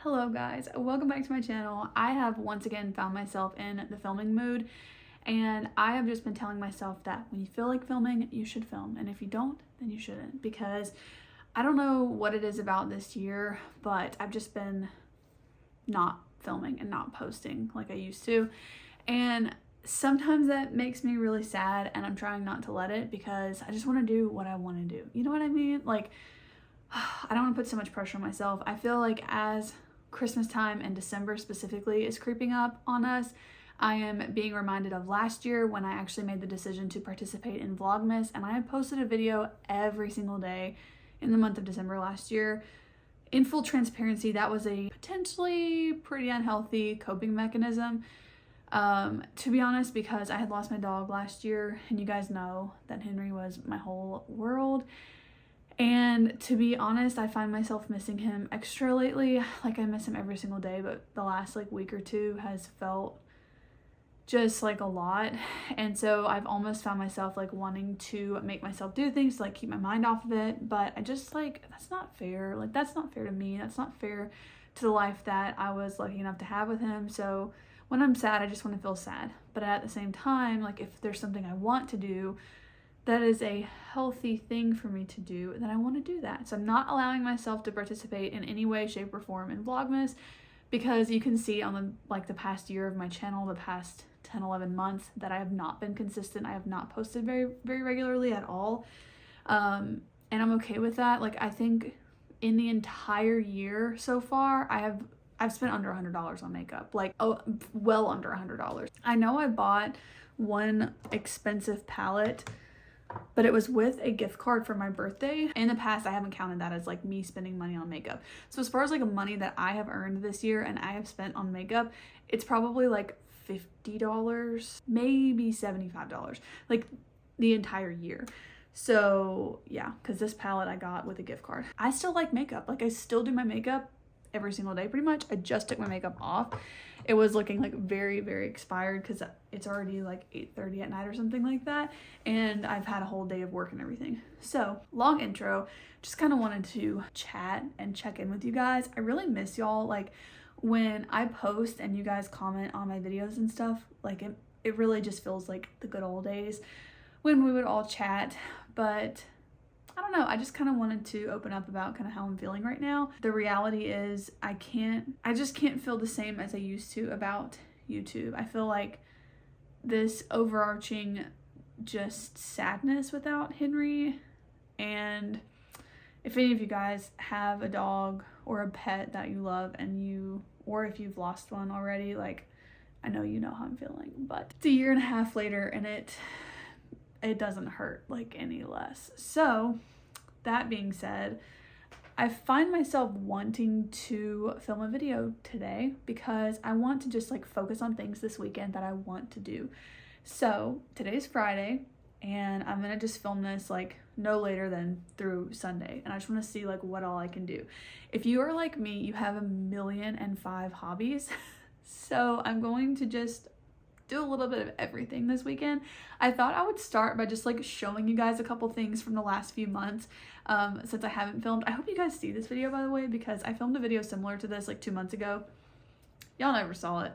Hello guys, welcome back to my channel. I have once again found myself in the filming mood, and I have just been telling myself that when you feel like filming, you should film, and if you don't, then you shouldn't, because I don't know what it is about this year, but I've just been not filming and not posting like I used to, and sometimes that makes me really sad, and I'm trying not to let it because I just want to do what I want to do. You know what I mean? Like, I don't want to put so much pressure on myself. I feel like as Christmas time and December specifically is creeping up on us, I am being reminded of last year when I actually made the decision to participate in Vlogmas, and I had posted a video every single day in the month of December last year. In full transparency, that was a potentially pretty unhealthy coping mechanism, to be honest, because I had lost my dog last year, and you guys know that Henry was my whole world. And to be honest, I find myself missing him extra lately. Like, I miss him every single day, but the last week or two has felt just like a lot. And so I've almost found myself wanting to make myself do things to keep my mind off of it, but I just that's not fair. That's not fair to me. That's not fair to the life that I was lucky enough to have with him. So when I'm sad, I just want to feel sad. But at the same time, if there's something I want to do that is a healthy thing for me to do, then I want to do that. So I'm not allowing myself to participate in any way, shape, or form in Vlogmas, because you can see on the past year of my channel, the past 10-11 months, that I have not been consistent. I have not posted very regularly at all, and I'm okay with that. I think in the entire year so far, I've spent under $100 on makeup, well under $100. I know I bought one expensive palette, but it was with a gift card for my birthday. In the past, I haven't counted that as me spending money on makeup. So as far as money that I have earned this year and I have spent on makeup, it's probably $50, maybe $75, the entire year. So yeah, because this palette I got with a gift card. I still like makeup. I still do my makeup every single day pretty much. I just took my makeup off. It was looking very expired because it's already 8:30 at night or something like that, and I've had a whole day of work and everything. So long intro, just kind of wanted to chat and check in with you guys. I really miss y'all. When I post and you guys comment on my videos and stuff, it really just feels like the good old days when we would all chat. But I don't know, I just kind of wanted to open up about how I'm feeling right now. The reality is I just can't feel the same as I used to about YouTube. I feel like this overarching just sadness without Henry. And if any of you guys have a dog or a pet that you love, or if you've lost one already, I know you know how I'm feeling. But it's a year and a half later, and it doesn't hurt any less. So that being said, I find myself wanting to film a video today because I want to just focus on things this weekend that I want to do. So today's Friday, and I'm gonna just film this no later than through Sunday, and I just want to see what all I can do. If you are like me, you have 1,000,005 hobbies. So I'm going to just do a little bit of everything this weekend. I thought I would start by just showing you guys a couple things from the last few months, since I haven't filmed. I hope you guys see this video, by the way, because I filmed a video similar to this 2 months ago. Y'all never saw it.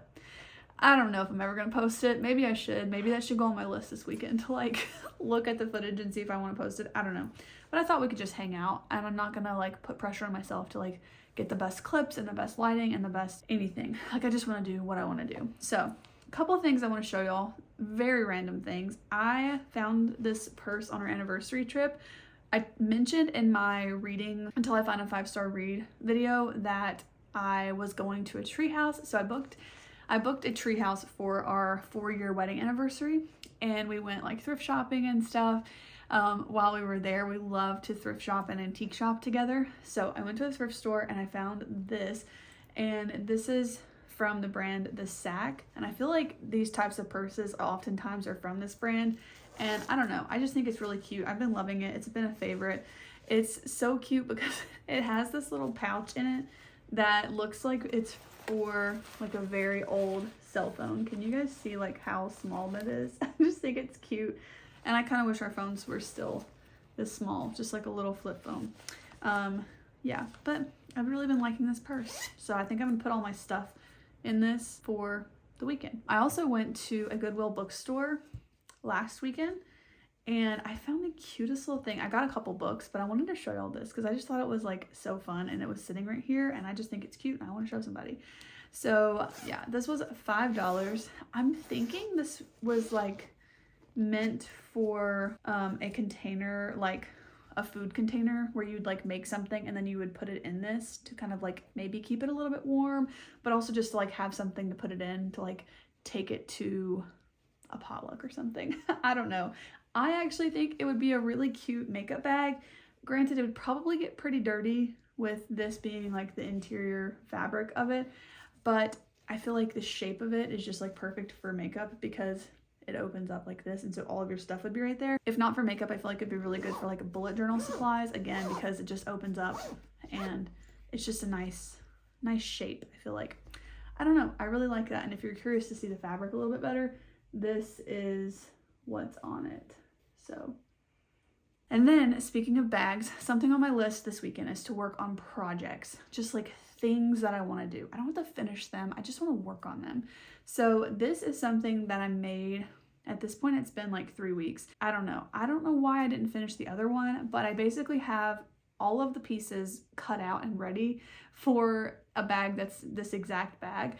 I don't know if I'm ever gonna post it. Maybe I should. Maybe that should go on my list this weekend to look at the footage and see if I want to post it. I don't know. But I thought we could just hang out, and I'm not gonna put pressure on myself to get the best clips and the best lighting and the best anything. I just want to do what I want to do. So couple of things I want to show y'all, very random things. I found this purse on our anniversary trip. I mentioned in my reading until I find a 5-star read video that I was going to a treehouse, so I booked a treehouse for our 4-year wedding anniversary, and we went thrift shopping and stuff. While we were there, we love to thrift shop and antique shop together. So I went to a thrift store and I found this, and this is from the brand The Sack, and I feel like these types of purses oftentimes are from this brand, and I don't know, I just think it's really cute. I've been loving it. It's been a favorite. It's so cute because it has this little pouch in it that looks like it's for a very old cell phone. Can you guys see how small that is? I just think it's cute, and I kind of wish our phones were still this small, just a little flip phone. Yeah, but I've really been liking this purse. So I think I'm gonna put all my stuff in this for the weekend. I also went to a Goodwill bookstore last weekend and I found the cutest little thing. I got a couple books, but I wanted to show y'all this because I just thought it was like so fun and it was sitting right here and I just think it's cute and I want to show somebody. So yeah, this was $5. I'm thinking this was like meant for a container, like a food container where you'd like make something and then you would put it in this to kind of like maybe keep it a little bit warm, but also just to like have something to put it in to like take it to a potluck or something. I don't know. I actually think it would be a really cute makeup bag. Granted, it would probably get pretty dirty with this being like the interior fabric of it, but I feel like the shape of it is just like perfect for makeup because it opens up like this and so all of your stuff would be right there. If not for makeup, I feel like it'd be really good for like bullet journal supplies, again, because it just opens up and it's just a nice shape, I feel like. I don't know, I really like that. And if you're curious to see the fabric a little bit better, this is what's on it. So, and then speaking of bags, something on my list this weekend is to work on projects, just like things that I want to do. I don't have to finish them, I just want to work on them. So this is something that I made. At this point, it's been like 3 weeks. I don't know why I didn't finish the other one, but I basically have all of the pieces cut out and ready for a bag that's this exact bag,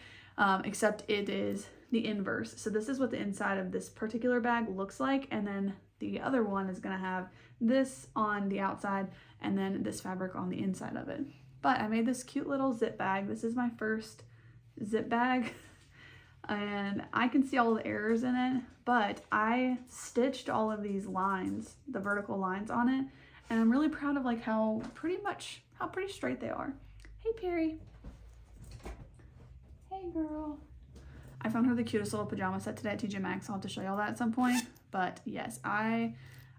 except it is the inverse. So this is what the inside of this particular bag looks like, and then the other one is gonna have this on the outside and then this fabric on the inside of it. But I made this cute little zip bag. This is my first zip bag and I can see all the errors in it, but I stitched all of these lines, the vertical lines on it, and I'm really proud of like how pretty straight they are. Hey Perry. Hey girl. I found her the cutest little pajama set today at TJ Maxx. I'll have to show y'all that at some point. But yes, I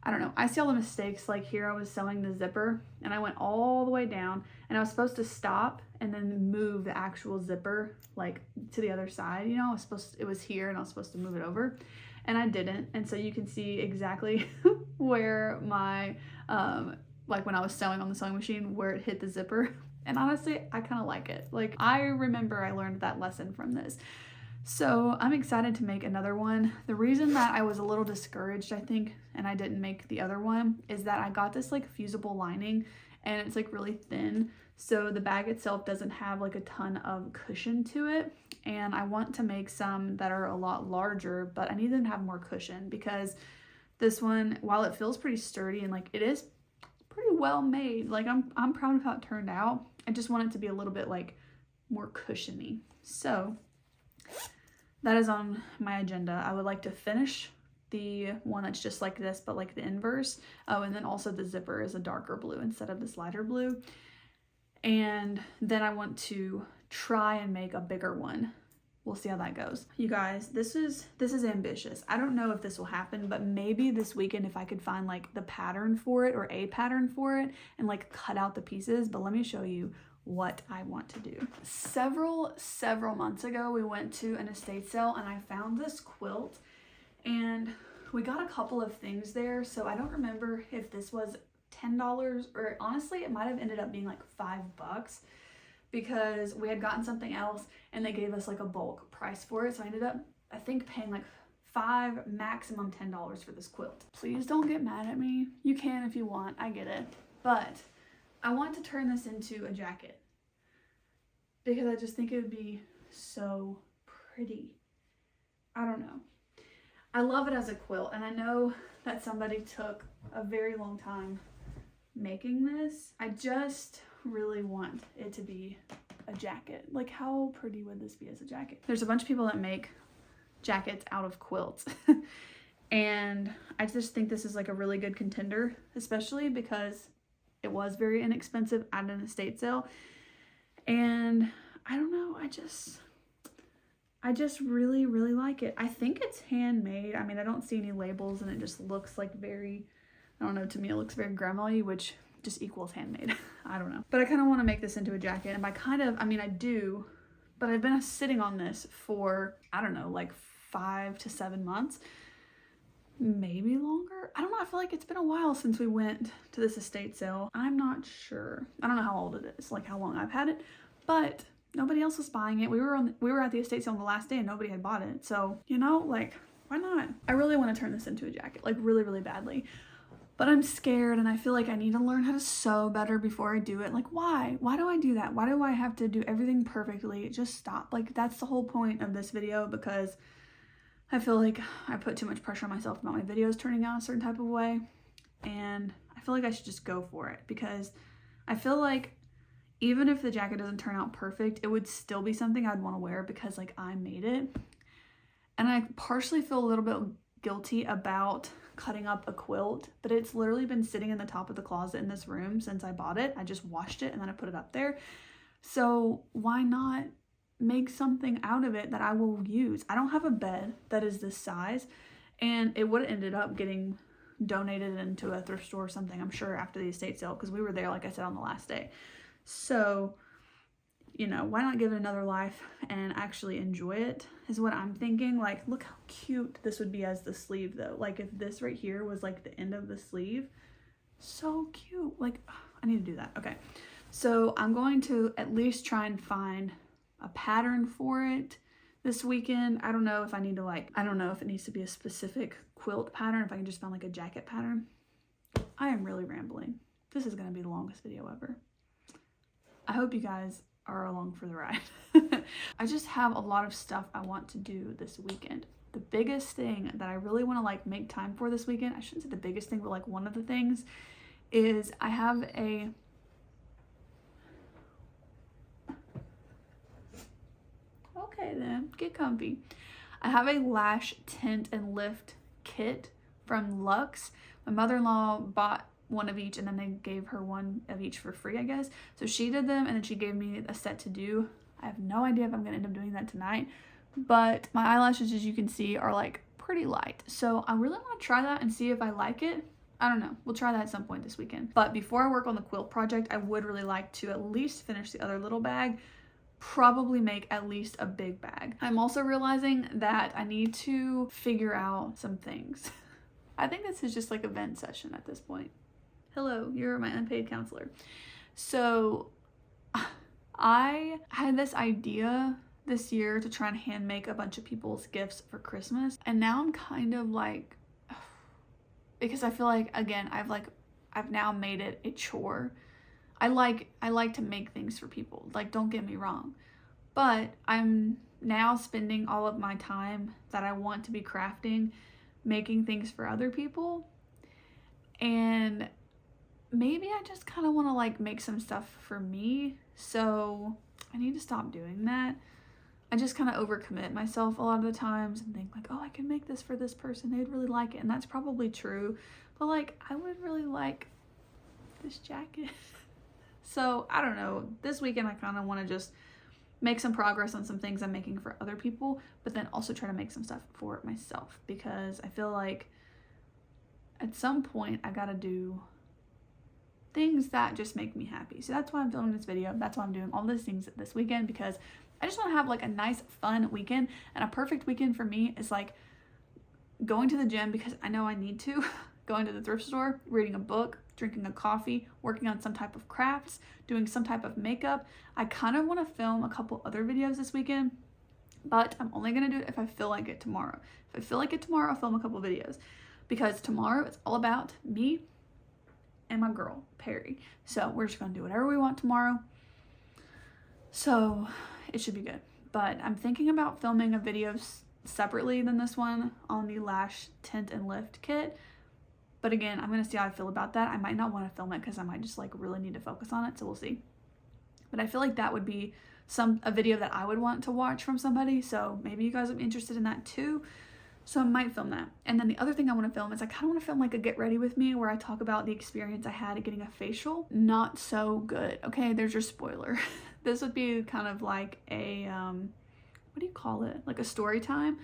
don't know. I see all the mistakes. Like here I was sewing the zipper and I went all the way down and I was supposed to stop and then move the actual zipper like to the other side. You know, it was here and I was supposed to move it over and I didn't. And so you can see exactly where my, like when I was sewing on the sewing machine, where it hit the zipper. And honestly, I kind of like it. Like I remember I learned that lesson from this. So I'm excited to make another one. The reason that I was a little discouraged, I think, and I didn't make the other one is that I got this like fusible lining and it's like really thin. So the bag itself doesn't have like a ton of cushion to it. And I want to make some that are a lot larger, but I need them to have more cushion because this one, while it feels pretty sturdy and like it is pretty well made, like I'm proud of how it turned out. I just want it to be a little bit like more cushiony. So that is on my agenda. I would like to finish the one that's just like this, but like the inverse. Oh, and then also the zipper is a darker blue instead of this lighter blue. And then I want to try and make a bigger one. We'll see how that goes. You guys, this is ambitious. I don't know if this will happen, but maybe this weekend if I could find like the pattern for it or a pattern for it and like cut out the pieces. But let me show you what I want to do. Several months ago, we went to an estate sale and I found this quilt and we got a couple of things there. So I don't remember if this was $10 or honestly, it might've ended up being like $5 because we had gotten something else and they gave us like a bulk price for it. So I ended up, I think, paying like $5, maximum $10 for this quilt. Please don't get mad at me. You can if you want, I get it. But I want to turn this into a jacket because I just think it would be so pretty. I don't know. I love it as a quilt and I know that somebody took a very long time making this. I just really want it to be a jacket. Like how pretty would this be as a jacket? There's a bunch of people that make jackets out of quilts and I just think this is like a really good contender, especially because it was very inexpensive at an estate sale. And I don't know, I just really like it. I think it's handmade. I mean, I don't see any labels and it just looks like very, I don't know, to me it looks very grandma-y, which just equals handmade. I don't know. But I kind of want to make this into a jacket. And by kind of, I mean, I do, but I've been sitting on this for, I don't know, like 5 to 7 months. maybe longer. I don't know, I feel like it's been a while since we went to this estate sale. I'm not sure. I don't know how old it is, like how long I've had it, but nobody else was buying it. We were at the estate sale on the last day and nobody had bought it. So, you know, like, why not? I really want to turn this into a jacket, like really, really badly. But I'm scared and I feel like I need to learn how to sew better before I do it. Like, why? Why do I do that? Why do I have to do everything perfectly? Just stop. Like, that's the whole point of this video, because I feel like I put too much pressure on myself about my videos turning out a certain type of way. And I feel like I should just go for it, because I feel like even if the jacket doesn't turn out perfect, it would still be something I'd want to wear because like I made it. And I partially feel a little bit guilty about cutting up a quilt, but it's literally been sitting in the top of the closet in this room since I bought it. I just washed it and then I put it up there. So why not make something out of it that I will use? I don't have a bed that is this size, and it would have ended up getting donated into a thrift store or something, I'm sure, after the estate sale, because we were there, like I said, on the last day. So, you know, why not give it another life and actually enjoy it is what I'm thinking. Like, look how cute this would be as the sleeve though. Like if this right here was like the end of the sleeve, so cute. Like, I need to do that. Okay, so I'm going to at least try and find a pattern for it this weekend. I don't know if I need to like, I don't know if it needs to be a specific quilt pattern, if I can just find like a jacket pattern. I am really rambling. This is going to be the longest video ever. I hope you guys are along for the ride. I just have a lot of stuff I want to do this weekend. The biggest thing that I really want to like make time for this weekend, I shouldn't say the biggest thing, but like one of the things is I have a okay then, get comfy. I have a lash tint and lift kit from Luxe. My mother-in-law bought one of each and then they gave her one of each for free, I guess. So she did them and then she gave me a set to do. I have no idea if I'm gonna end up doing that tonight, but my eyelashes, as you can see, are like pretty light. So I really want to try that and see if I like it. I don't know. We'll try that at some point this weekend. But before I work on the quilt project, I would really like to at least finish the other little bag, probably make at least a big bag. I'm also realizing that I need to figure out some things. I think this is just like a vent session at this point. Hello, you're my unpaid counselor. So I had this idea this year to try and hand make a bunch of people's gifts for Christmas. And now I'm kind of like, because I feel like, again, I've now made it a chore. I like to make things for people, like, don't get me wrong, but I'm now spending all of my time that I want to be crafting, making things for other people. And maybe I just kind of want to like make some stuff for me. So I need to stop doing that. I just kind of overcommit myself a lot of the times and think like, oh, I can make this for this person, they'd really like it. And that's probably true, but like, I would really like this jacket. So I don't know, this weekend I kind of want to just make some progress on some things I'm making for other people, but then also try to make some stuff for myself, because I feel like at some point I gotta do things that just make me happy. So that's why I'm filming this video. That's why I'm doing all these things this weekend, because I just want to have like a nice fun weekend. And a perfect weekend for me is like going to the gym, because I know I need to, going to the thrift store, reading a book, drinking a coffee, working on some type of crafts, doing some type of makeup. I kind of want to film a couple other videos this weekend, but I'm only going to do it if I feel like it tomorrow. If I feel like it tomorrow, I'll film a couple videos, because tomorrow it's all about me and my girl, Perry. So we're just going to do whatever we want tomorrow. So it should be good. But I'm thinking about filming a video separately than this one on the lash tint and lift kit. But again, I'm going to see how I feel about that. I might not want to film it because I might just like really need to focus on it. So we'll see. But I feel like that would be a video that I would want to watch from somebody. So maybe you guys would be interested in that too. So I might film that. And then the other thing I want to film is I kind of want to film like a get ready with me, where I talk about the experience I had at getting a facial. Not so good. Okay, there's your spoiler. This would be kind of like a, what do you call it? Like a story time,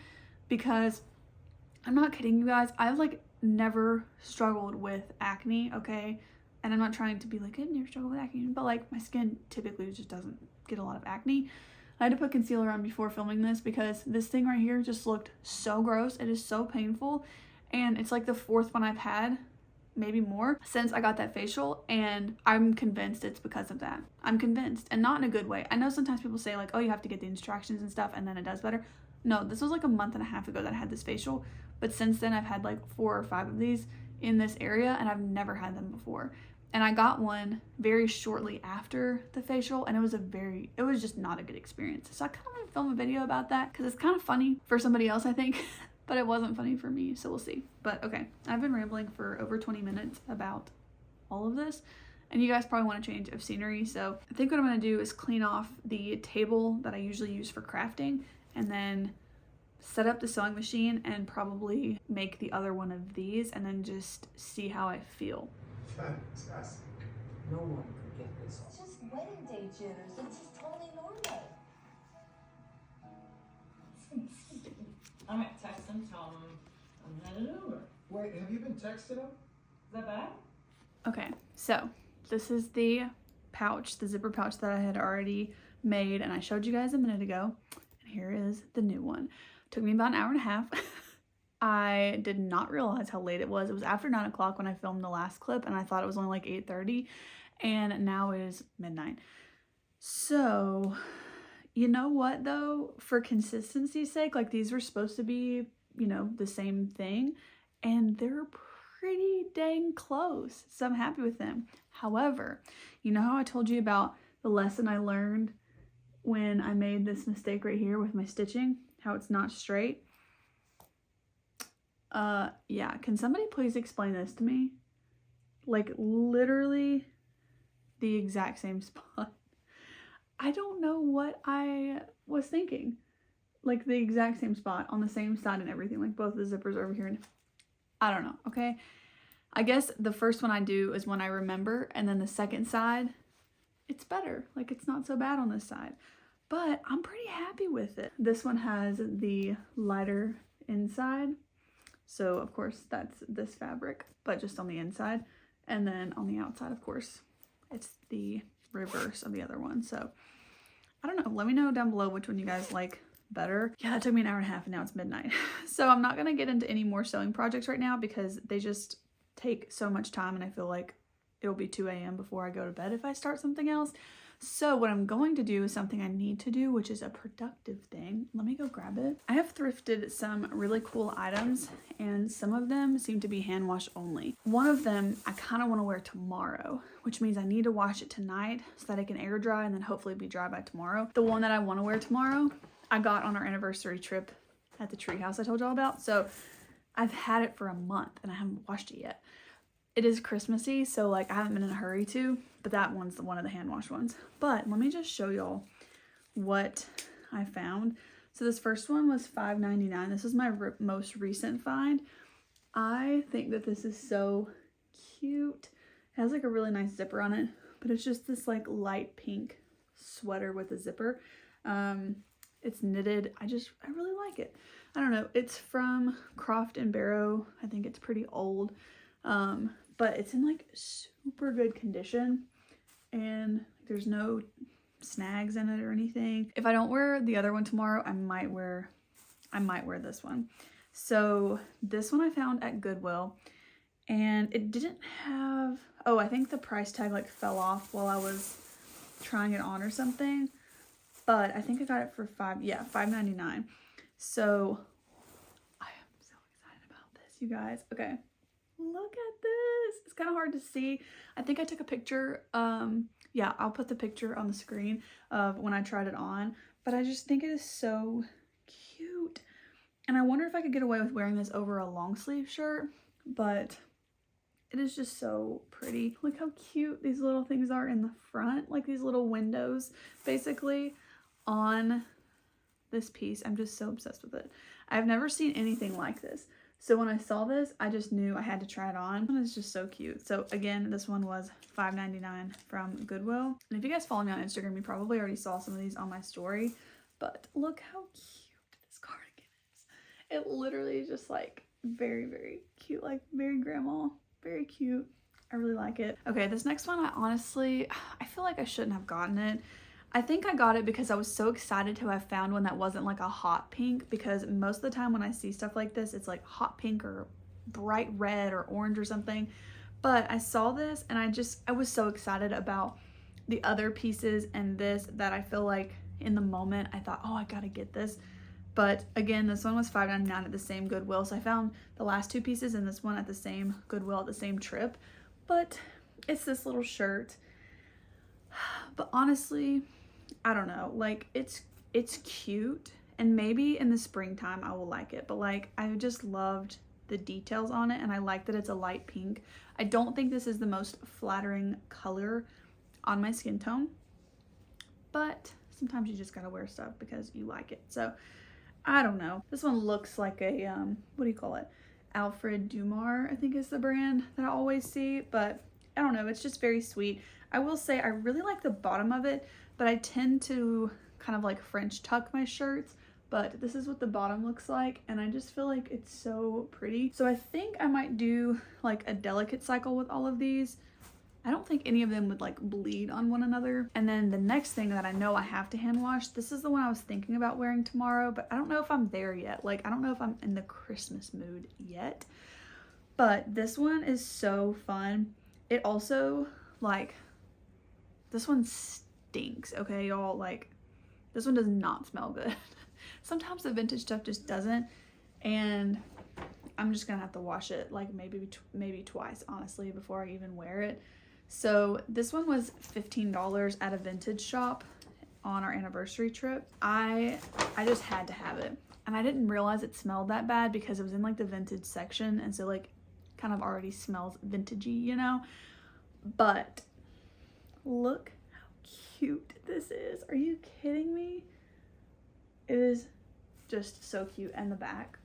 because I'm not kidding you guys. I've like never struggled with acne, okay? And I'm not trying to be like, I've never struggled with acne, but like my skin typically just doesn't get a lot of acne. I had to put concealer on before filming this because this thing right here just looked so gross. It is so painful. and it's like the 4th one I've had, maybe more, since I got that facial, and I'm convinced it's because of that. I'm convinced, and not in a good way. I know sometimes people say like, oh, you have to get the instructions and stuff and then it does better. No, this was like a month and a half ago that I had this facial, but since then I've had like 4 or 5 of these in this area, and I've never had them before. And I got one very shortly after the facial, and it was just not a good experience. So I kind of want to film a video about that because it's kind of funny for somebody else, I think, but it wasn't funny for me, so we'll see. But okay, I've been rambling for over 20 minutes about all of this, and you guys probably want a change of scenery. So I think what I'm going to do is clean off the table that I usually use for crafting, and then set up the sewing machine and probably make the other one of these, and then just see how I feel. Fantastic. No one could get this off. It's just wedding day jitters. It's just totally normal. I'm gonna text them, tell them I'm headed over. Wait, have you been texting him? Is that bad? Okay, so this is the pouch, the zipper pouch that I had already made and I showed you guys a minute ago. And here is the new one. Took me about an hour and a half. I did not realize how late it was. It was after 9 o'clock when I filmed the last clip, and I thought it was only like 8:30, and now it is midnight. So, you know what though? For consistency's sake, like these were supposed to be, you know, the same thing, and they're pretty dang close. So I'm happy with them. However, you know how I told you about the lesson I learned when I made this mistake right here with my stitching, how it's not straight? Yeah, can somebody please explain this to me? Like literally the exact same spot. I don't know what I was thinking. Like the exact same spot on the same side and everything, like both the zippers over here. And I don't know, okay? I guess the first one I do is when I remember, and then the second side, it's better. Like it's not so bad on this side, but I'm pretty happy with it. This one has the lighter inside. So of course that's this fabric, but just on the inside. And then on the outside, of course, it's the reverse of the other one. So I don't know. Let me know down below which one you guys like better. Yeah, it took me an hour and a half and now it's midnight. So I'm not going to get into any more sewing projects right now because they just take so much time, and I feel like it'll be 2 a.m. before I go to bed if I start something else. So what I'm going to do is something I need to do, which is a productive thing. Let me go grab it. I have thrifted some really cool items, and some of them seem to be hand wash only. One of them I kind of want to wear tomorrow, which means I need to wash it tonight so that it can air dry and then hopefully be dry by tomorrow. The one that I want to wear tomorrow, I got on our anniversary trip at the treehouse I told y'all about. So I've had it for a month and I haven't washed it yet. It is Christmassy, so like I haven't been in a hurry to, but that one's one of the hand wash ones. But let me just show y'all what I found. So this first one was $5.99. This is my most recent find. I think that this is so cute. It has like a really nice zipper on it, but it's just this like light pink sweater with a zipper. It's knitted. I really like it. I don't know. It's from Croft & Barrow. I think it's pretty old. But it's in like super good condition, and there's no snags in it or anything. If I don't wear the other one tomorrow, I might wear this one. So this one I found at Goodwill, and it didn't have, oh, I think the price tag like fell off while I was trying it on or something, but I think I got it for $5.99. So I am so excited about this, you guys. Okay. Look at this. It's kind of hard to see. I think I took a picture. Yeah, I'll put the picture on the screen of when I tried it on, but I just think it is so cute. And I wonder if I could get away with wearing this over a long sleeve shirt, but it is just so pretty. Look how cute these little things are in the front, like these little windows basically on this piece. I'm just so obsessed with it. I've never seen anything like this. So when I saw this, I just knew I had to try it on. And it's just so cute. So again, this one was $5.99 from Goodwill. And if you guys follow me on Instagram, you probably already saw some of these on my story. But look how cute this cardigan is. It literally is just like very, very cute. Like very grandma, very cute. I really like it. Okay, this next one, I feel like I shouldn't have gotten it. I think I got it because I was so excited to have found one that wasn't like a hot pink, because most of the time when I see stuff like this, it's like hot pink or bright red or orange or something. But I saw this and I was so excited about the other pieces and this that I feel like in the moment I thought, oh, I gotta get this. But again, this one was $5.99 at the same Goodwill. So I found the last two pieces and this one at the same Goodwill at the same trip. But it's this little shirt. But honestly, I don't know. Like, it's cute. And maybe in the springtime I will like it. But like, I just loved the details on it. And I like that it's a light pink. I don't think this is the most flattering color on my skin tone. But sometimes you just gotta wear stuff because you like it. So I don't know. This one looks like a, what do you call it? Alfred Dumar, I think is the brand that I always see. But I don't know. It's just very sweet. I will say I really like the bottom of it, but I tend to kind of like French tuck my shirts. But this is what the bottom looks like, and I just feel like it's so pretty. So I think I might do like a delicate cycle with all of these. I don't think any of them would like bleed on one another. And then the next thing that I know I have to hand wash, this is the one I was thinking about wearing tomorrow, but I don't know if I'm there yet. Like, I don't know if I'm in the Christmas mood yet. But this one is so fun. It also, like, this one stinks, okay, y'all? Like, this one does not smell good. Sometimes the vintage stuff just doesn't, and I'm just gonna have to wash it like maybe twice, honestly, before I even wear it. So this one was $15 at a vintage shop on our anniversary trip. I just had to have it, and I didn't realize it smelled that bad because it was in like the vintage section, and so like kind of already smells vintagey, you know. But look how cute this is. Are you kidding me? It is just so cute. And the back,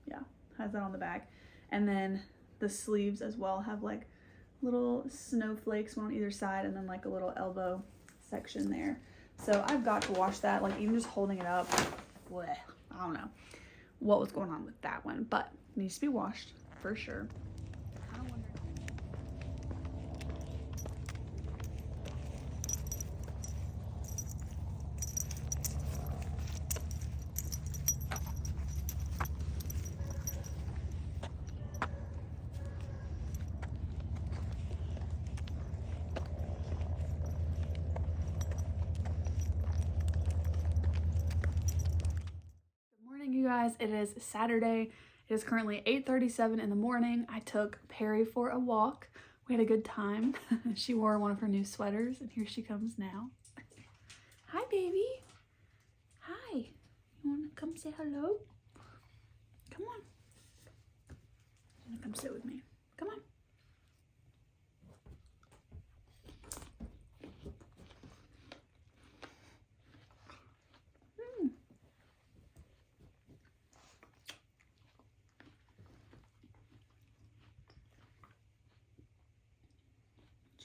yeah, has that on the back. And then the sleeves as well have like little snowflakes, one on either side, and then like a little elbow section there. So I've got to wash that. Like, even just holding it up, bleh, I don't know what was going on with that one, but it needs to be washed for sure. You guys, it is Saturday. It is currently 8:37 in the morning. I took Perry for a walk. We had a good time. She wore one of her new sweaters, and here she comes now. Hi, baby. Hi. You want to come say hello? Come on. You want to come sit with me? Come on.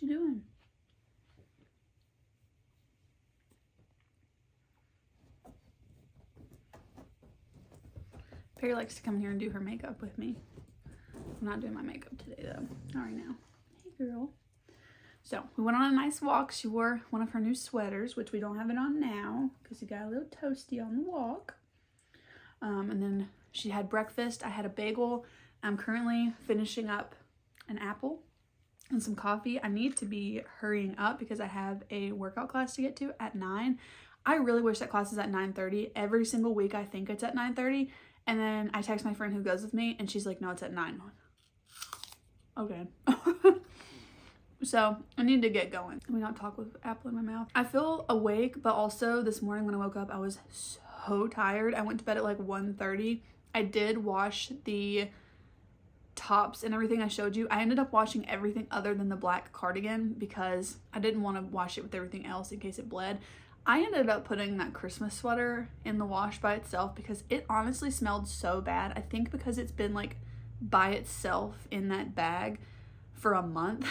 What you doing? Perry likes to come in here and do her makeup with me. I'm not doing my makeup today though. Not right now. Hey girl. So we went on a nice walk. She wore one of her new sweaters, which we don't have it on now because we got a little toasty on the walk. And then she had breakfast. I had a bagel. I'm currently finishing up an apple and some coffee. I need to be hurrying up because I have a workout class to get to at 9. I really wish that class is at 9:30. Every single week I think it's at 9:30, and then I text my friend who goes with me and she's like, no, it's at 9. Okay. So I need to get going. Let me not talk with apple in my mouth. I feel awake, but also this morning when I woke up I was so tired. I went to bed at like 1:30. I did wash the tops and everything I showed you. I ended up washing everything other than the black cardigan because I didn't want to wash it with everything else in case it bled. I ended up putting that Christmas sweater in the wash by itself because it honestly smelled so bad. I think because it's been like by itself in that bag for a month,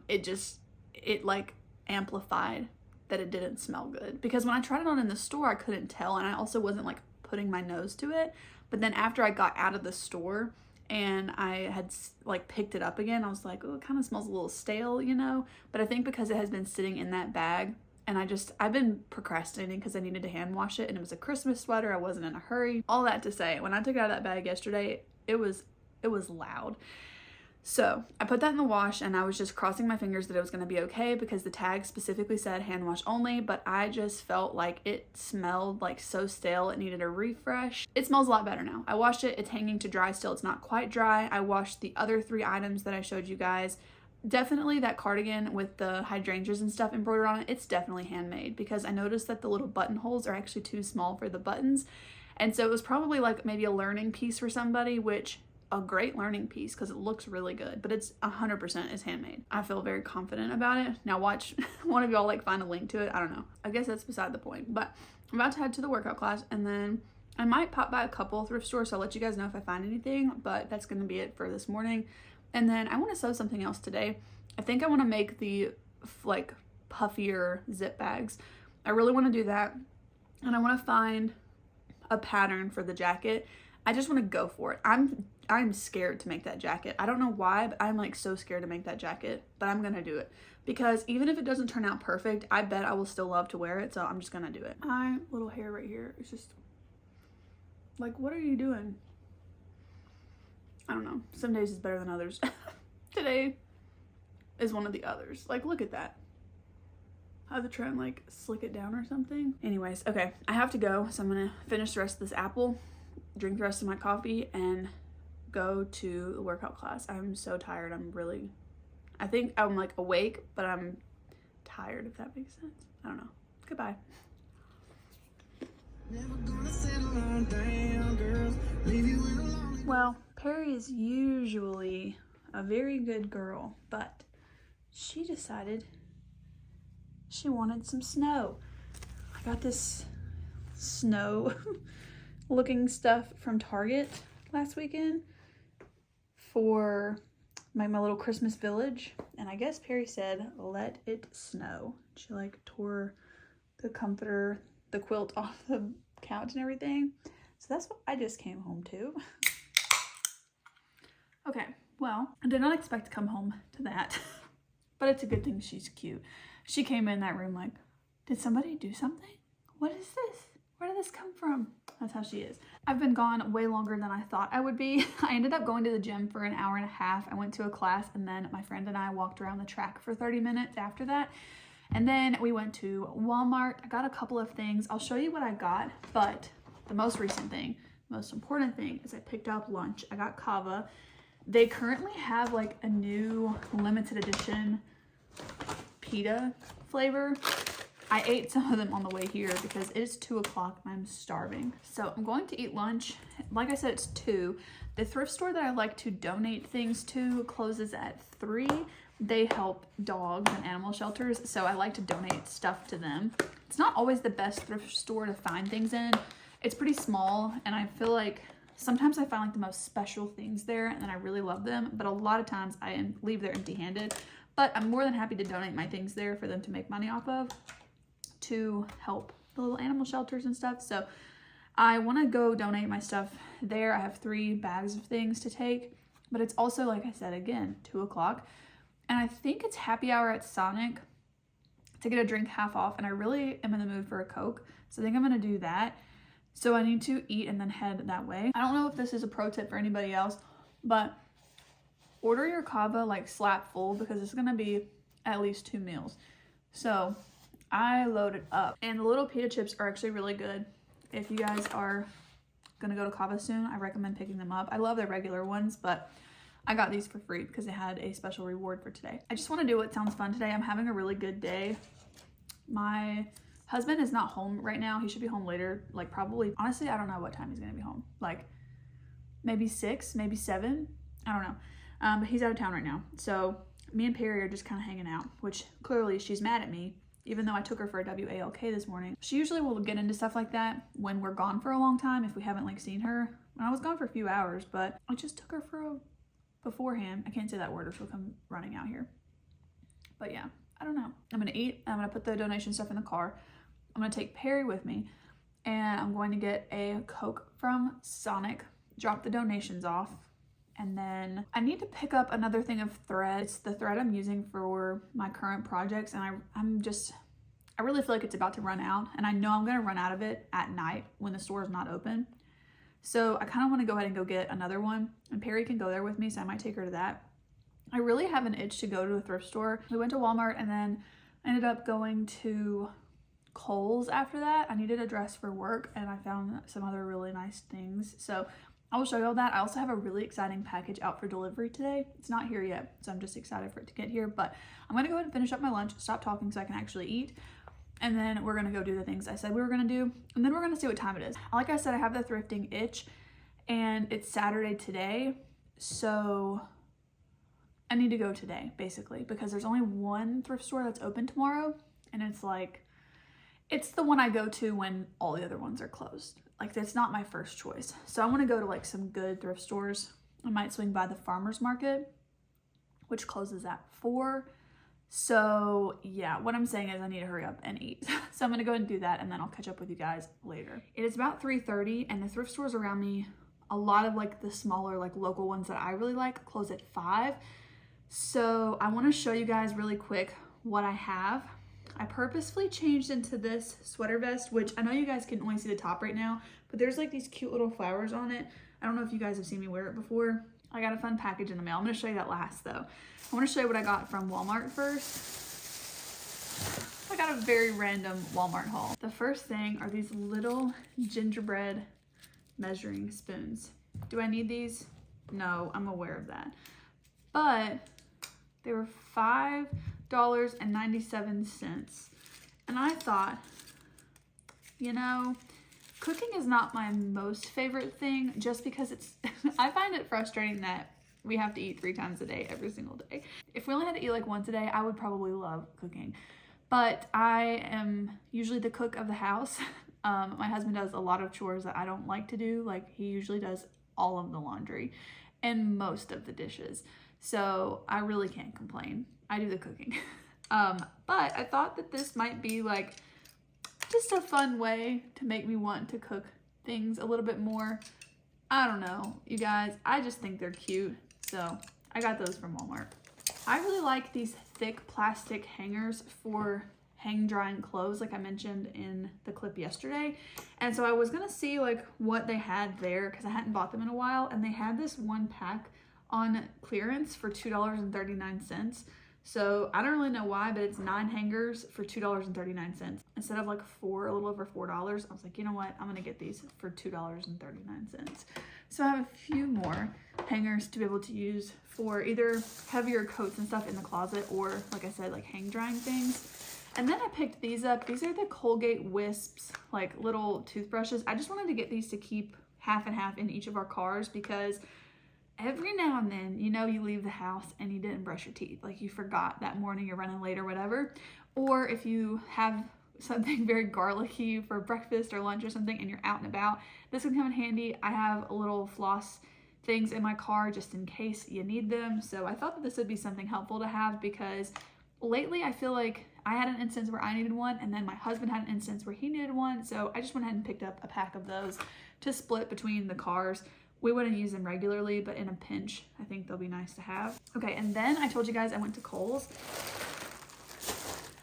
it like amplified that it didn't smell good. Because when I tried it on in the store, I couldn't tell, and I also wasn't like putting my nose to it. But then after I got out of the store and I had like picked it up again, I was like, oh, it kind of smells a little stale, you know? But I think because it has been sitting in that bag, and I've been procrastinating because I needed to hand wash it, and it was a Christmas sweater. I wasn't in a hurry. All that to say, when I took it out of that bag yesterday, it was loud. So I put that in the wash and I was just crossing my fingers that it was going to be okay because the tag specifically said hand wash only, but I just felt like it smelled like so stale. It needed a refresh. It smells a lot better now. I washed it. It's hanging to dry still. It's not quite dry. I washed the other 3 items that I showed you guys. Definitely that cardigan with the hydrangeas and stuff embroidered on it. It's definitely handmade because I noticed that the little buttonholes are actually too small for the buttons. And so it was probably like maybe a learning piece for somebody, which a great learning piece because it looks really good, but it's 100% is handmade. I feel very confident about it. Now watch one of y'all like find a link to it. I don't know. I guess that's beside the point, but I'm about to head to the workout class and then I might pop by a couple thrift stores. So I'll let you guys know if I find anything, but that's going to be it for this morning. And then I want to sew something else today. I think I want to make the like puffier zip bags. I really want to do that. And I want to find a pattern for the jacket. I just want to go for it. I'm scared to make that jacket. I don't know why, but I'm like so scared to make that jacket, but I'm gonna do it because even if it doesn't turn out perfect, I bet I will still love to wear it. So I'm just gonna do it. My little hair right here is just like, what are you doing? I don't know. Some days is better than others. Today is one of the others. Like, look at that. I have to try and like slick it down or something. Anyways, okay, I have to go. So I'm gonna finish the rest of this apple, drink the rest of my coffee, and go to the workout class. I'm so tired. I think I'm like awake, but I'm tired, if that makes sense. I don't know. Goodbye. Well, Perry is usually a very good girl, but she decided she wanted some snow. I got this snow looking stuff from Target last weekend for my little Christmas village, and I guess Perry said let it snow. She like tore the comforter, the quilt off the couch and everything. So that's what I just came home to. Okay, well, I did not expect to come home to that, but it's a good thing she's cute. She came in that room like, did somebody do something? What is this? Where did this come from? That's how she is. I've been gone way longer than I thought I would be. I ended up going to the gym for an hour and a half. I went to a class and then my friend and I walked around the track for 30 minutes after that. And then we went to Walmart. I got a couple of things. I'll show you what I got, but the most recent thing, most important thing is I picked up lunch. I got kava. They currently have like a new limited edition pita flavor. I ate some of them on the way here because it is 2 o'clock and I'm starving. So I'm going to eat lunch. Like I said, it's 2. The thrift store that I like to donate things to closes at 3. They help dogs and animal shelters, so I like to donate stuff to them. It's not always the best thrift store to find things in. It's pretty small, and I feel like sometimes I find like the most special things there, and then I really love them, but a lot of times I leave there empty-handed. But I'm more than happy to donate my things there for them to make money off of, to help the little animal shelters and stuff. So I want to go donate my stuff there. I have 3 bags of things to take, but it's also, like I said, again, 2 o'clock. And I think it's happy hour at Sonic to get a drink half off. And I really am in the mood for a Coke. So I think I'm going to do that. So I need to eat and then head that way. I don't know if this is a pro tip for anybody else, but order your kava like slap full because it's going to be at least 2 meals. So I loaded up. And the little pita chips are actually really good. If you guys are going to go to kava soon, I recommend picking them up. I love their regular ones, but I got these for free because they had a special reward for today. I just want to do what sounds fun today. I'm having a really good day. My husband is not home right now. He should be home later, like probably, honestly, I don't know what time he's going to be home. Like maybe 6, maybe 7. I don't know. But he's out of town right now. So me and Perry are just kind of hanging out, which clearly she's mad at me, even though I took her for a WALK this morning. She usually will get into stuff like that when we're gone for a long time, if we haven't like seen her. I was gone for a few hours, but I just took her for beforehand. I can't say that word or she'll come running out here. But yeah, I don't know. I'm gonna eat. I'm gonna put the donation stuff in the car. I'm gonna take Perry with me and I'm going to get a Coke from Sonic, drop the donations off, and then I need to pick up another thing of thread. It's the thread I'm using for my current projects, and I really feel like it's about to run out, and I know I'm gonna run out of it at night when the store is not open. So I kind of want to go ahead and go get another one, and Perry can go there with me, so I might take her to that. I really have an itch to go to a thrift store. We went to Walmart and then I ended up going to Kohl's after that. I needed a dress for work and I found some other really nice things. So I will show you all that. I also have a really exciting package out for delivery today. It's not here yet, so I'm just excited for it to get here. But I'm gonna go ahead and finish up my lunch, stop talking so I can actually eat. And then we're gonna go do the things I said we were gonna do. And then we're gonna see what time it is. Like I said, I have the thrifting itch and it's Saturday today. So I need to go today, basically, because there's only one thrift store that's open tomorrow, and it's like, it's the one I go to when all the other ones are closed. Like, that's not my first choice. So I want to go to like some good thrift stores. I might swing by the farmer's market, which closes at 4. So yeah, what I'm saying is I need to hurry up and eat. So I'm gonna go ahead and do that, and then I'll catch up with you guys later. It is about 3:30, and the thrift stores around me, a lot of like the smaller like local ones that I really like, close at 5. So I want to show you guys really quick what I have. I purposefully changed into this sweater vest, which I know you guys can only see the top right now, but there's like these cute little flowers on it. I don't know if you guys have seen me wear it before. I got a fun package in the mail. I'm going to show you that last though. I want to show you what I got from Walmart first. I got a very random Walmart haul. The first thing are these little gingerbread measuring spoons. Do I need these? No, I'm aware of that. But they were $5.97. And I thought, you know, cooking is not my most favorite thing just because it's, I find it frustrating that we have to eat 3 times a day every single day. If we only had to eat like once a day, I would probably love cooking. But I am usually the cook of the house. My husband does a lot of chores that I don't like to do. Like, he usually does all of the laundry and most of the dishes. So I really can't complain. I do the cooking. But I thought that this might be like just a fun way to make me want to cook things a little bit more. I don't know, you guys. I just think they're cute. So I got those from Walmart. I really like these thick plastic hangers for hang drying clothes, like I mentioned in the clip yesterday. And so I was gonna see like what they had there because I hadn't bought them in a while, and they had this one pack on clearance for $2.39. So I don't really know why, but it's 9 hangers for $2.39 instead of like a little over $4. I was like, you know what? I'm gonna get these for $2.39. So I have a few more hangers to be able to use for either heavier coats and stuff in the closet, or like I said, like hang drying things. And then I picked these up. These are the Colgate Wisps, like little toothbrushes. I just wanted to get these to keep half and half in each of our cars because every now and then, you know, you leave the house and you didn't brush your teeth. Like, you forgot that morning, you're running late or whatever. Or if you have something very garlicky for breakfast or lunch or something and you're out and about, this can come in handy. I have a little floss things in my car just in case you need them. So I thought that this would be something helpful to have because lately I feel like I had an instance where I needed one, and then my husband had an instance where he needed one. So I just went ahead and picked up a pack of those to split between the cars. We wouldn't use them regularly, but in a pinch, I think they'll be nice to have. Okay, and then I told you guys I went to Kohl's.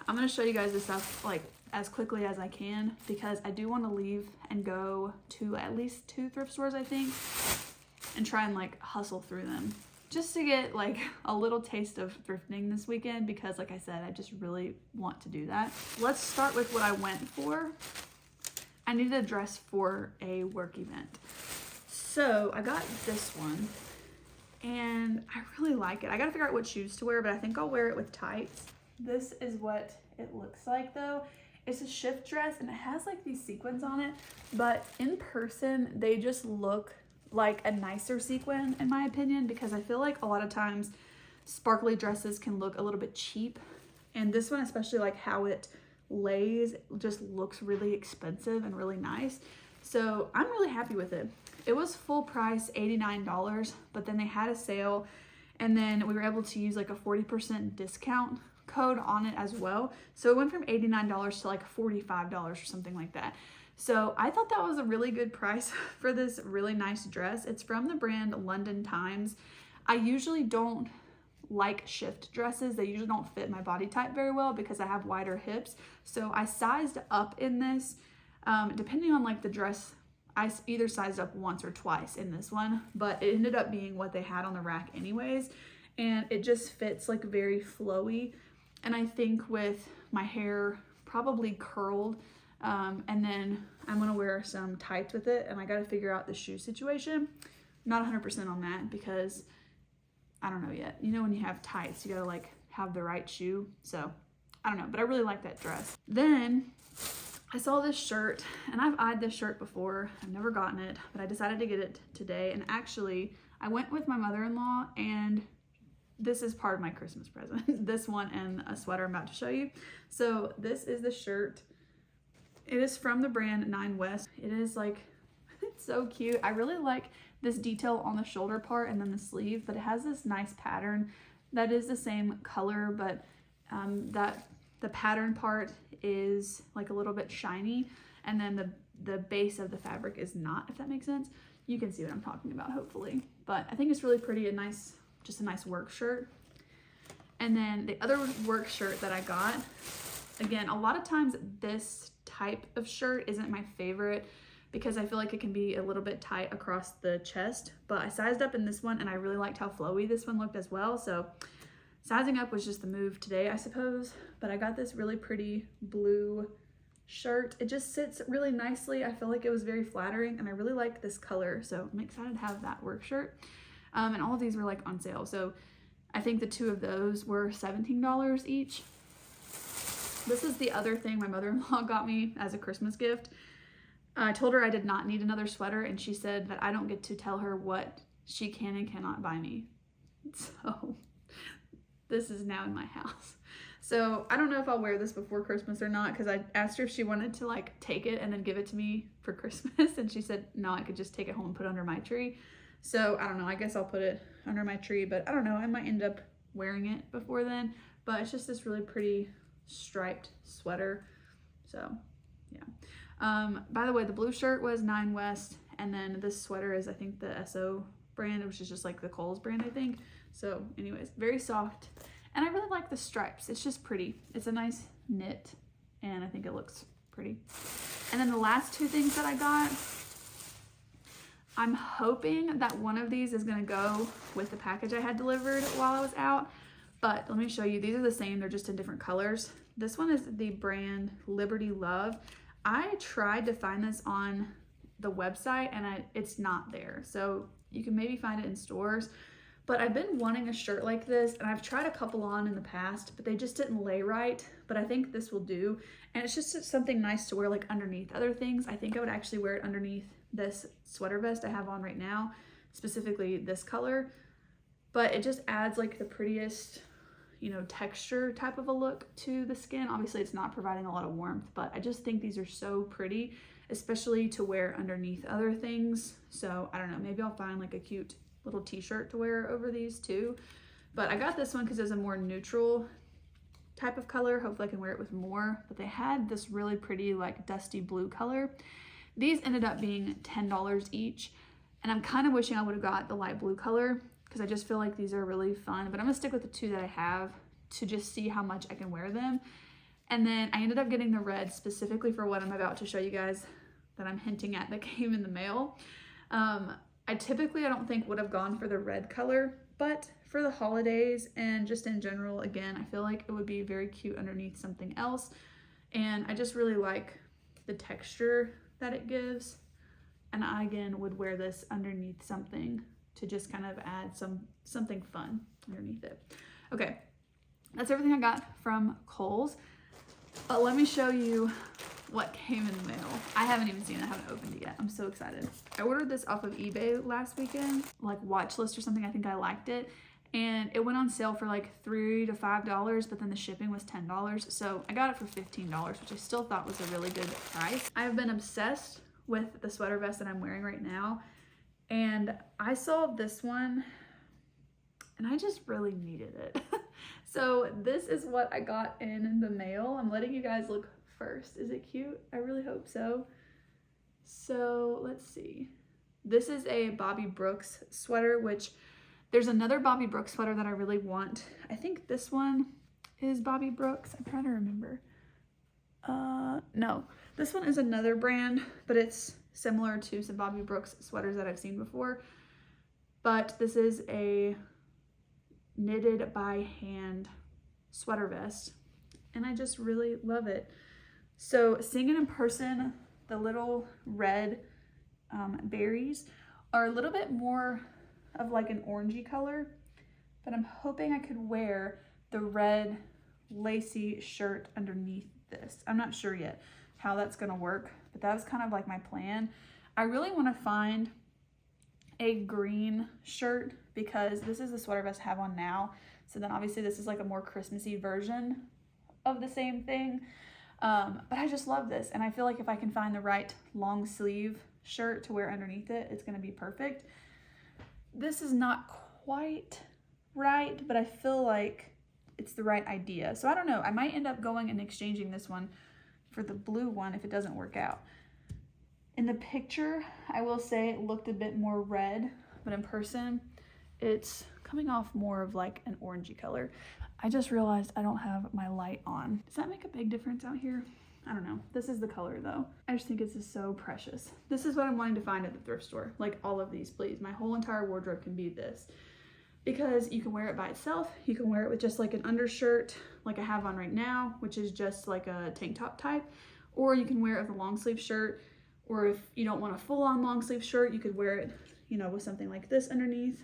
I'm gonna show you guys this stuff like as quickly as I can because I do want to leave and go to at least 2 thrift stores, I think, and try and like hustle through them just to get like a little taste of thrifting this weekend because, like I said, I just really want to do that. Let's start with what I went for. I needed a dress for a work event. So I got this one and I really like it. I gotta figure out what shoes to wear, but I think I'll wear it with tights. This is what it looks like though. It's a shift dress and it has like these sequins on it, but in person they just look like a nicer sequin in my opinion, because I feel like a lot of times sparkly dresses can look a little bit cheap, and this one, especially like how it lays, just looks really expensive and really nice. So I'm really happy with it. It was full price, $89, but then they had a sale and then we were able to use like a 40% discount code on it as well. So it went from $89 to like $45 or something like that. So I thought that was a really good price for this really nice dress. It's from the brand London Times. I usually don't like shift dresses. They usually don't fit my body type very well because I have wider hips. So I sized up in this, depending on like the dress I either sized up once or twice in this one, but it ended up being what they had on the rack anyways. And it just fits like very flowy. And I think with my hair probably curled, and then I'm gonna wear some tights with it, and I gotta figure out the shoe situation. Not 100% on that because I don't know yet. You know, when you have tights, you gotta like have the right shoe. So I don't know, but I really like that dress. Then I saw this shirt, and I've eyed this shirt before. I've never gotten it, but I decided to get it today. And actually, I went with my mother-in-law, and this is part of my Christmas present. This one and a sweater I'm about to show you. So this is the shirt. It is from the brand 9 West. It is like, it's so cute. I really like this detail on the shoulder part and then the sleeve, but it has this nice pattern that is the same color, but the pattern part is like a little bit shiny, and then the base of the fabric is not, if that makes sense. You can see what I'm talking about, hopefully. But I think it's really pretty, just a nice work shirt. And then the other work shirt that I got, again, a lot of times this type of shirt isn't my favorite because I feel like it can be a little bit tight across the chest, but I sized up in this one and I really liked how flowy this one looked as well. So sizing up was just the move today, I suppose. But I got this really pretty blue shirt. It just sits really nicely. I feel like it was very flattering, and I really like this color. So I'm excited to have that work shirt. And all of these were like on sale. So I think the two of those were $17 each. This is the other thing my mother-in-law got me as a Christmas gift. I told her I did not need another sweater, and she said that I don't get to tell her what she can and cannot buy me. So this is now in my house. So I don't know if I'll wear this before Christmas or not, because I asked her if she wanted to like take it and then give it to me for Christmas, and she said no, I could just take it home and put it under my tree. So I don't know, I guess I'll put it under my tree, but I don't know, I might end up wearing it before then. But it's just this really pretty striped sweater. So yeah. By the way, the blue shirt was 9 West, and then this sweater is I think the SO brand, which is just like the Kohl's brand, I think. So anyways, very soft. And I really like the stripes. It's just pretty. It's a nice knit, and I think it looks pretty. And then the last two things that I got, I'm hoping that one of these is gonna go with the package I had delivered while I was out. But let me show you. These are the same. They're just in different colors. This one is the brand Liberty Love. I tried to find this on the website, and it's not there. So you can maybe find it in stores. But I've been wanting a shirt like this, and I've tried a couple on in the past, but they just didn't lay right. But I think this will do. And it's just something nice to wear like underneath other things. I think I would actually wear it underneath this sweater vest I have on right now, specifically this color. But it just adds like the prettiest, you know, texture type of a look to the skin. Obviously it's not providing a lot of warmth, but I just think these are so pretty, especially to wear underneath other things. So I don't know, maybe I'll find like a cute little t-shirt to wear over these too. But I got this one because it's a more neutral type of color. Hopefully I can wear it with more. But they had this really pretty like dusty blue color. These ended up being $10 each, and I'm kind of wishing I would have got the light blue color because I just feel like these are really fun. But I'm gonna stick with the two that I have to just see how much I can wear them. And then I ended up getting the red specifically for what I'm about to show you guys that I'm hinting at that came in the mail. I don't think would have gone for the red color, but for the holidays and just in general, again, I feel like it would be very cute underneath something else. And I just really like the texture that it gives. And I, again, would wear this underneath something to just kind of add something fun underneath it. Okay, that's everything I got from Kohl's. But let me show you what came in the mail. I haven't even seen it. I haven't opened it yet. I'm so excited. I ordered this off of eBay last weekend, like watch list or something. I think I liked it. And it went on sale for like $3 to $5, but then the shipping was $10. So I got it for $15, which I still thought was a really good price. I have been obsessed with the sweater vest that I'm wearing right now. And I saw this one and I just really needed it. So this is what I got in the mail. I'm letting you guys look first. Is it cute? I really hope so. So let's see. This is a Bobby Brooks sweater, which there's another Bobby Brooks sweater that I really want. I think this one is Bobby Brooks. I'm trying to remember. No, this one is another brand, but it's similar to some Bobby Brooks sweaters that I've seen before, but this is a knitted by hand sweater vest, and I just really love it. So seeing it in person, the little red berries are a little bit more of like an orangey color, but I'm hoping I could wear the red lacy shirt underneath this. I'm not sure yet how that's gonna work, but that was kind of like my plan. I really want to find a green shirt because this is the sweater vest I have on now. So then obviously this is like a more Christmassy version of the same thing. But I just love this, and I feel like if I can find the right long sleeve shirt to wear underneath it, it's gonna be perfect. This is not quite right, but I feel like it's the right idea. So I don't know, I might end up going and exchanging this one for the blue one if it doesn't work out. In the picture, I will say it looked a bit more red, but in person, it's coming off more of like an orangey color. I just realized I don't have my light on. Does that make a big difference out here? I don't know. This is the color though. I just think this is so precious. This is what I'm wanting to find at the thrift store. Like all of these, please. My whole entire wardrobe can be this. Because you can wear it by itself. You can wear it with just like an undershirt like I have on right now, which is just like a tank top type. Or you can wear it with a long sleeve shirt. Or if you don't want a full on long sleeve shirt, you could wear it, you know, with something like this underneath,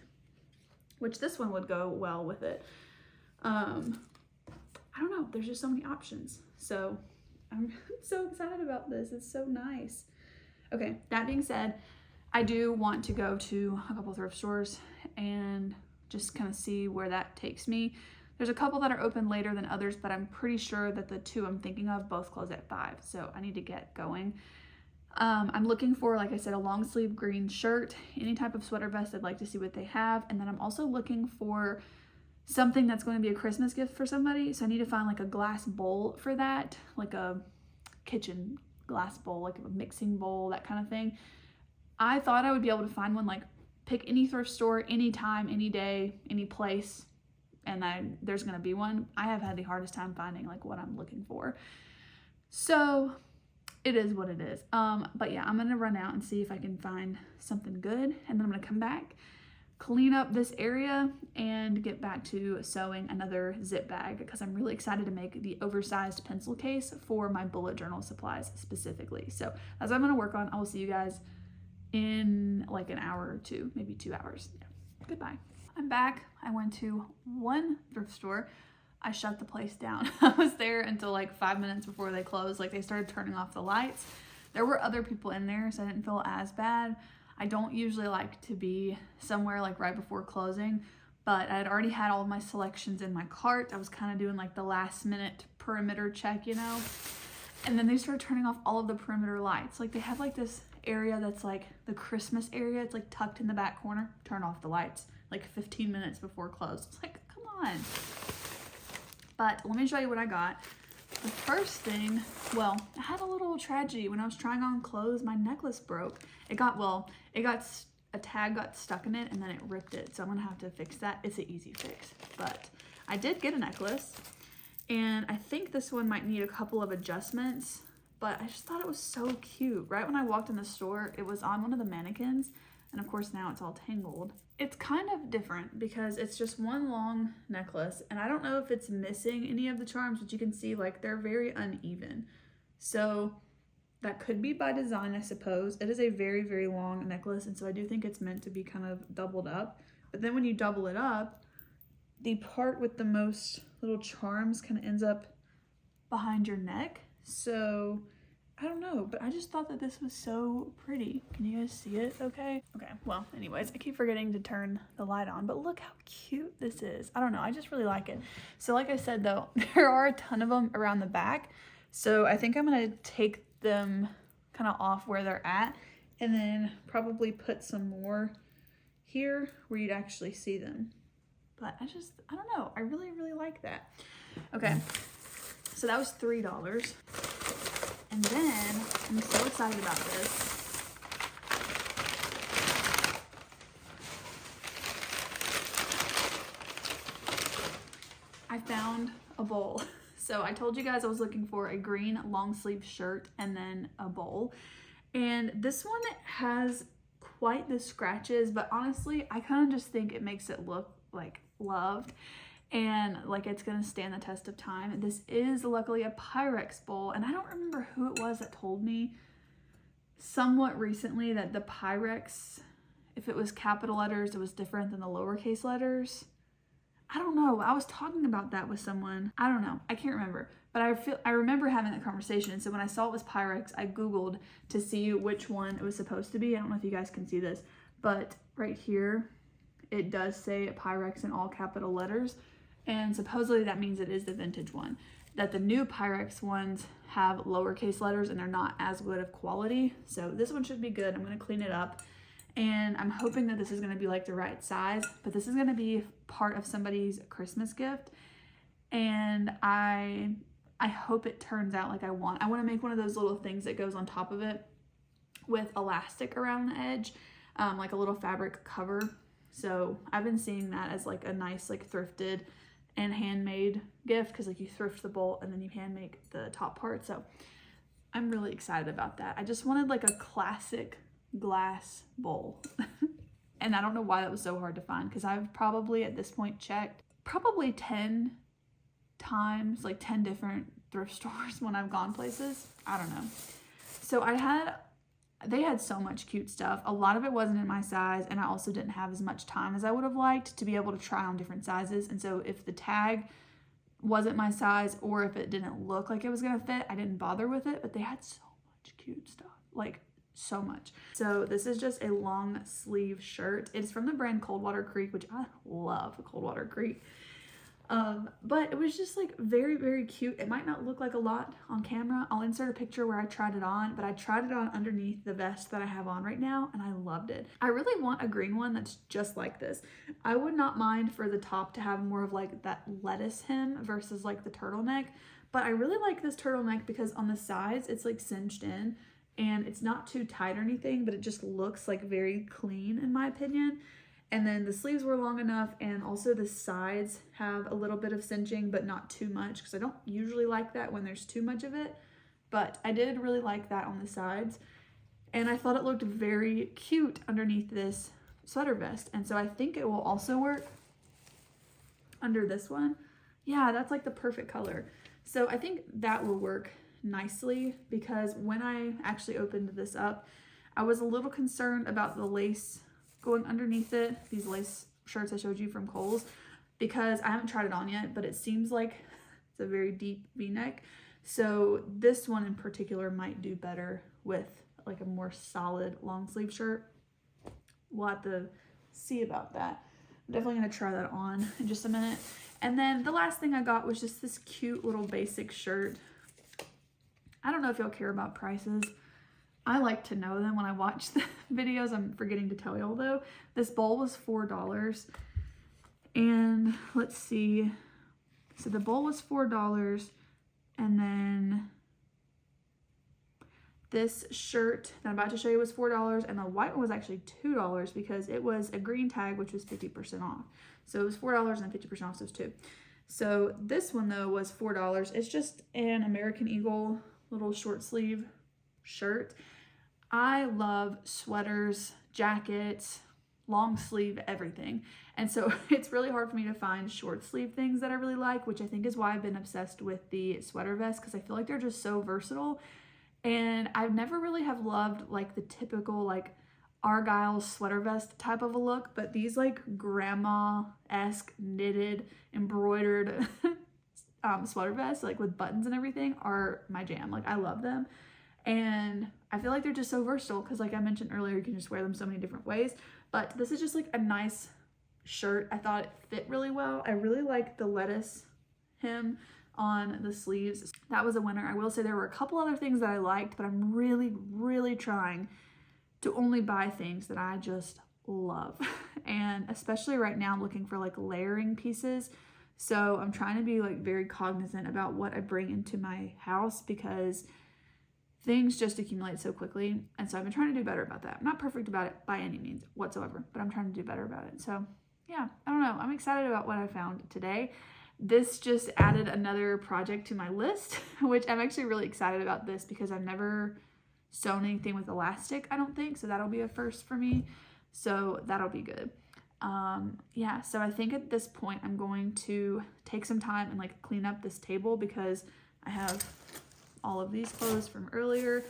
which this one would go well with it. I don't know, there's just so many options. So I'm so excited about this. It's so nice. Okay, that being said, I do want to go to a couple thrift stores and just kind of see where that takes me. There's a couple that are open later than others, but I'm pretty sure that the two I'm thinking of both close at 5, so I need to get going. I'm looking for, like I said, a long sleeve green shirt, any type of sweater vest. I'd like to see what they have. And then I'm also looking for something that's going to be a Christmas gift for somebody. So I need to find like a glass bowl for that, like a kitchen glass bowl, like a mixing bowl, that kind of thing. I thought I would be able to find one, like pick any thrift store, anytime, any day, any place, and there's going to be one. I have had the hardest time finding like what I'm looking for. So it is what it is. But yeah, I'm gonna run out and see if I can find something good, and then I'm gonna come back, clean up this area, and get back to sewing another zip bag because I'm really excited to make the oversized pencil case for my bullet journal supplies specifically. So that's what I'm gonna work on. I will see you guys in like an hour or two, maybe 2 hours. Yeah. Goodbye. I'm back. I went to one thrift store. I shut the place down. I was there until like 5 minutes before they closed. Like they started turning off the lights. There were other people in there, so I didn't feel as bad. I don't usually like to be somewhere like right before closing, but I had already had all of my selections in my cart. I was kind of doing like the last minute perimeter check, you know? And then they started turning off all of the perimeter lights. Like they have like this area that's like the Christmas area. It's like tucked in the back corner. Turn off the lights like 15 minutes before close. It's like, come on. But let me show you what I got. The first thing, well, I had a little tragedy. When I was trying on clothes, my necklace broke. A tag got stuck in it and then it ripped it. So I'm gonna have to fix that. It's an easy fix, but I did get a necklace, and I think this one might need a couple of adjustments, but I just thought it was so cute. Right when I walked in the store, it was on one of the mannequins, and of course now it's all tangled. It's kind of different because it's just one long necklace, and I don't know if it's missing any of the charms, but you can see like they're very uneven. So that could be by design, I suppose. It is a very, very long necklace, and so I do think it's meant to be kind of doubled up. But then when you double it up, the part with the most little charms kind of ends up behind your neck. So I don't know, but I just thought that this was so pretty. Can you guys see it okay? Okay, well, anyways, I keep forgetting to turn the light on, but look how cute this is. I don't know, I just really like it. So like I said though, there are a ton of them around the back. So I think I'm gonna take them kind of off where they're at and then probably put some more here where you'd actually see them. But I don't know, I really, really like that. Okay, so that was $3. And then, I'm so excited about this. I found a bowl. So I told you guys I was looking for a green long sleeve shirt and then a bowl. And this one has quite the scratches, but honestly, I kind of just think it makes it look like loved and like it's gonna stand the test of time. This is luckily a Pyrex bowl, and I don't remember who it was that told me somewhat recently that the Pyrex, if it was capital letters, it was different than the lowercase letters. I don't know. I was talking about that with someone. I don't know. I can't remember. But I remember having that conversation. So when I saw it was Pyrex, I Googled to see which one it was supposed to be. I don't know if you guys can see this, but right here, it does say Pyrex in all capital letters. And supposedly that means it is the vintage one. That the new Pyrex ones have lowercase letters and they're not as good of quality. So this one should be good. I'm going to clean it up. And I'm hoping that this is going to be like the right size, but this is going to be part of somebody's Christmas gift. And I hope it turns out like I want. I want to make one of those little things that goes on top of it with elastic around the edge, like a little fabric cover. So I've been seeing that as like a nice like thrifted and handmade gift, because like you thrift the bolt and then you hand make the top part. So I'm really excited about that. I just wanted like a classic glass bowl. And I don't know why that was so hard to find, because I've probably at this point checked probably 10 times, like 10 different thrift stores when I've gone places. I don't know. So they had so much cute stuff. A lot of it wasn't in my size, and I also didn't have as much time as I would have liked to be able to try on different sizes. And so if the tag wasn't my size, or if it didn't look like it was gonna fit, I didn't bother with it. But they had so much cute stuff, like so much. So this is just a long sleeve shirt. It's from the brand Coldwater Creek, which I love Coldwater Creek. But it was just like very, very cute. It might not look like a lot on camera. I'll insert a picture where I tried it on, but I tried it on underneath the vest that I have on right now, and I loved it. I really want a green one that's just like this. I would not mind for the top to have more of like that lettuce hem versus like the turtleneck, but I really like this turtleneck because on the sides it's like cinched in and it's not too tight or anything, but it just looks like very clean in my opinion. And then the sleeves were long enough, and also the sides have a little bit of cinching, but not too much, because I don't usually like that when there's too much of it. But I did really like that on the sides. And I thought it looked very cute underneath this sweater vest. And so I think it will also work under this one. Yeah, that's like the perfect color. So I think that will work nicely, because when I actually opened this up, I was a little concerned about the lace going underneath it, these lace shirts I showed you from Kohl's, because I haven't tried it on yet, but it seems like it's a very deep V-neck. So this one in particular might do better with like a more solid long sleeve shirt. We'll have to see about that. I'm definitely gonna try that on in just a minute. And then the last thing I got was just this cute little basic shirt. I don't know if y'all care about prices. I like to know them when I watch the videos. I'm forgetting to tell y'all though. This bowl was $4. And let's see. So the bowl was $4. And then this shirt that I'm about to show you was $4. And the white one was actually $2 because it was a green tag, which was 50% off. So it was $4 and then 50% off, so it was $2. So this one though was $4. It's just an American Eagle little short sleeve shirt. I love sweaters, jackets, long sleeve, everything. And so it's really hard for me to find short sleeve things that I really like, which I think is why I've been obsessed with the sweater vest, because I feel like they're just so versatile. And I've never really have loved like the typical like Argyle sweater vest type of a look, but these like grandma-esque knitted, embroidered sweater vests like with buttons and everything are my jam. Like I love them. And I feel like they're just so versatile because like I mentioned earlier, you can just wear them so many different ways. But this is just like a nice shirt. I thought it fit really well. I really like the lettuce hem on the sleeves. That was a winner. I will say there were a couple other things that I liked, but I'm really, really trying to only buy things that I just love. And especially right now, I'm looking for like layering pieces. So I'm trying to be like very cognizant about what I bring into my house, because things just accumulate so quickly. And so I've been trying to do better about that. I'm not perfect about it by any means whatsoever, but I'm trying to do better about it. So yeah, I don't know. I'm excited about what I found today. This just added another project to my list, which I'm actually really excited about this because I've never sewn anything with elastic, I don't think, so that'll be a first for me, so that'll be good. Yeah, so I think at this point I'm going to take some time and like clean up this table because I have all of these clothes from earlier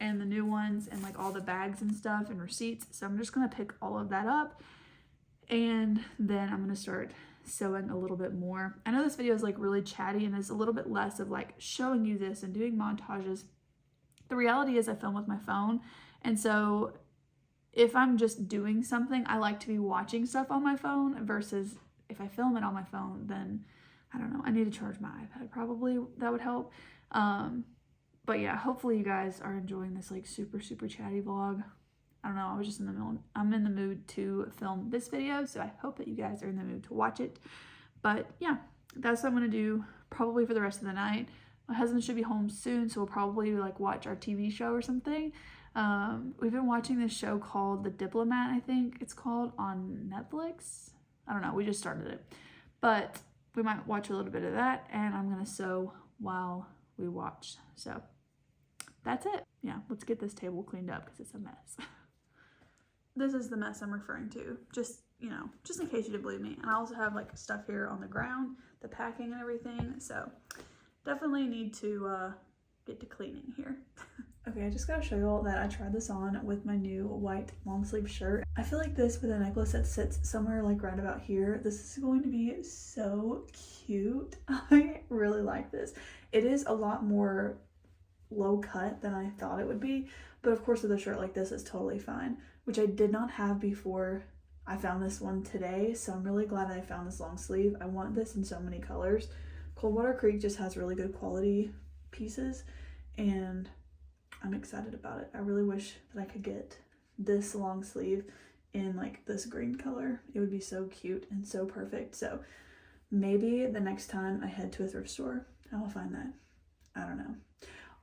and the new ones and like all the bags and stuff and receipts, so I'm just gonna pick all of that up and then I'm gonna start sewing a little bit more. I know this video is like really chatty and is a little bit less of like showing you this and doing montages. The reality is I film with my phone, and so if I'm just doing something, I like to be watching stuff on my phone versus if I film it on my phone, then I don't know, I need to charge my iPad probably, that would help. But yeah, hopefully you guys are enjoying this like super chatty vlog. I don't know, I was just I'm in the mood to film this video, so I hope that you guys are in the mood to watch it. But yeah, that's what I'm gonna do probably for the rest of the night. My husband should be home soon, so we'll probably like watch our TV show or something. We've been watching this show called The Diplomat, I think it's called, on Netflix. I don't know, we just started it. But we might watch a little bit of that, and I'm gonna sew while we watch. So that's it. Yeah, let's get this table cleaned up because it's a mess. This is the mess I'm referring to, just, you know, just in case you didn't believe me. And I also have like stuff here on the ground, the packing and everything, so definitely need to get to cleaning here. Okay, I just gotta show you all that I tried this on with my new white long sleeve shirt. I feel like this with a necklace that sits somewhere like right about here, this is going to be so cute. I really like this. It is a lot more low cut than I thought it would be, but of course with a shirt like this it's totally fine, which I did not have before I found this one today, so I'm really glad I found this long sleeve. I want this in so many colors. Coldwater Creek just has really good quality pieces and I'm excited about it. I really wish that I could get this long sleeve in like this green color. It would be so cute and so perfect. So maybe the next time I head to a thrift store, I will find that. I don't know.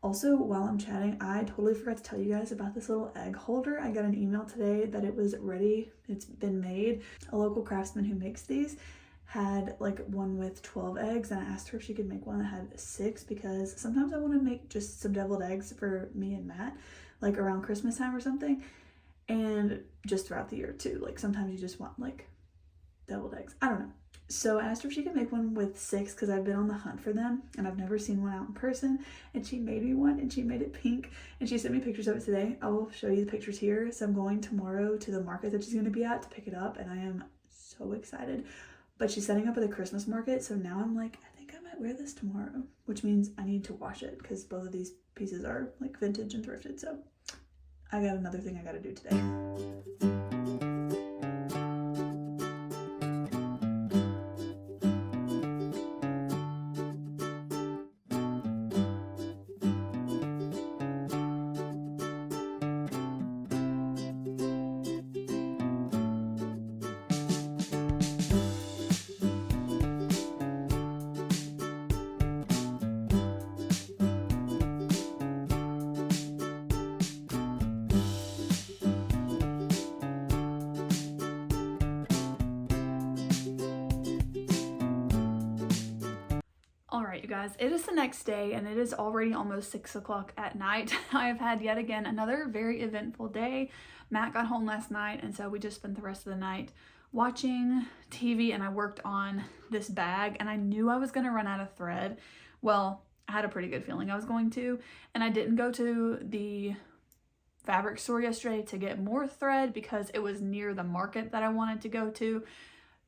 Also, while I'm chatting, I totally forgot to tell you guys about this little egg holder. I got an email today that it was ready. It's been made. A local craftsman who makes these had like one with 12 eggs, and I asked her if she could make one that had 6 because sometimes I want to make just some deviled eggs for me and Matt, like around Christmas time or something, and just throughout the year too. Like sometimes you just want like deviled eggs. I don't know. So I asked her if she could make one with 6 because I've been on the hunt for them and I've never seen one out in person, and she made me one and she made it pink and she sent me pictures of it today. I will show you the pictures here. So I'm going tomorrow to the market that she's going to be at to pick it up, and I am so excited. But she's setting up at the Christmas market, so now I'm like, I think I might wear this tomorrow, which means I need to wash it because both of these pieces are like vintage and thrifted. So I got another thing I got to do today. Alright you guys, it is the next day and it is already almost 6 o'clock at night. I have had yet again another very eventful day. Matt got home last night, and so we just spent the rest of the night watching TV, and I worked on this bag, and I knew I was going to run out of thread. Well, I had a pretty good feeling I was going to, and I didn't go to the fabric store yesterday to get more thread because it was near the market that I wanted to go to.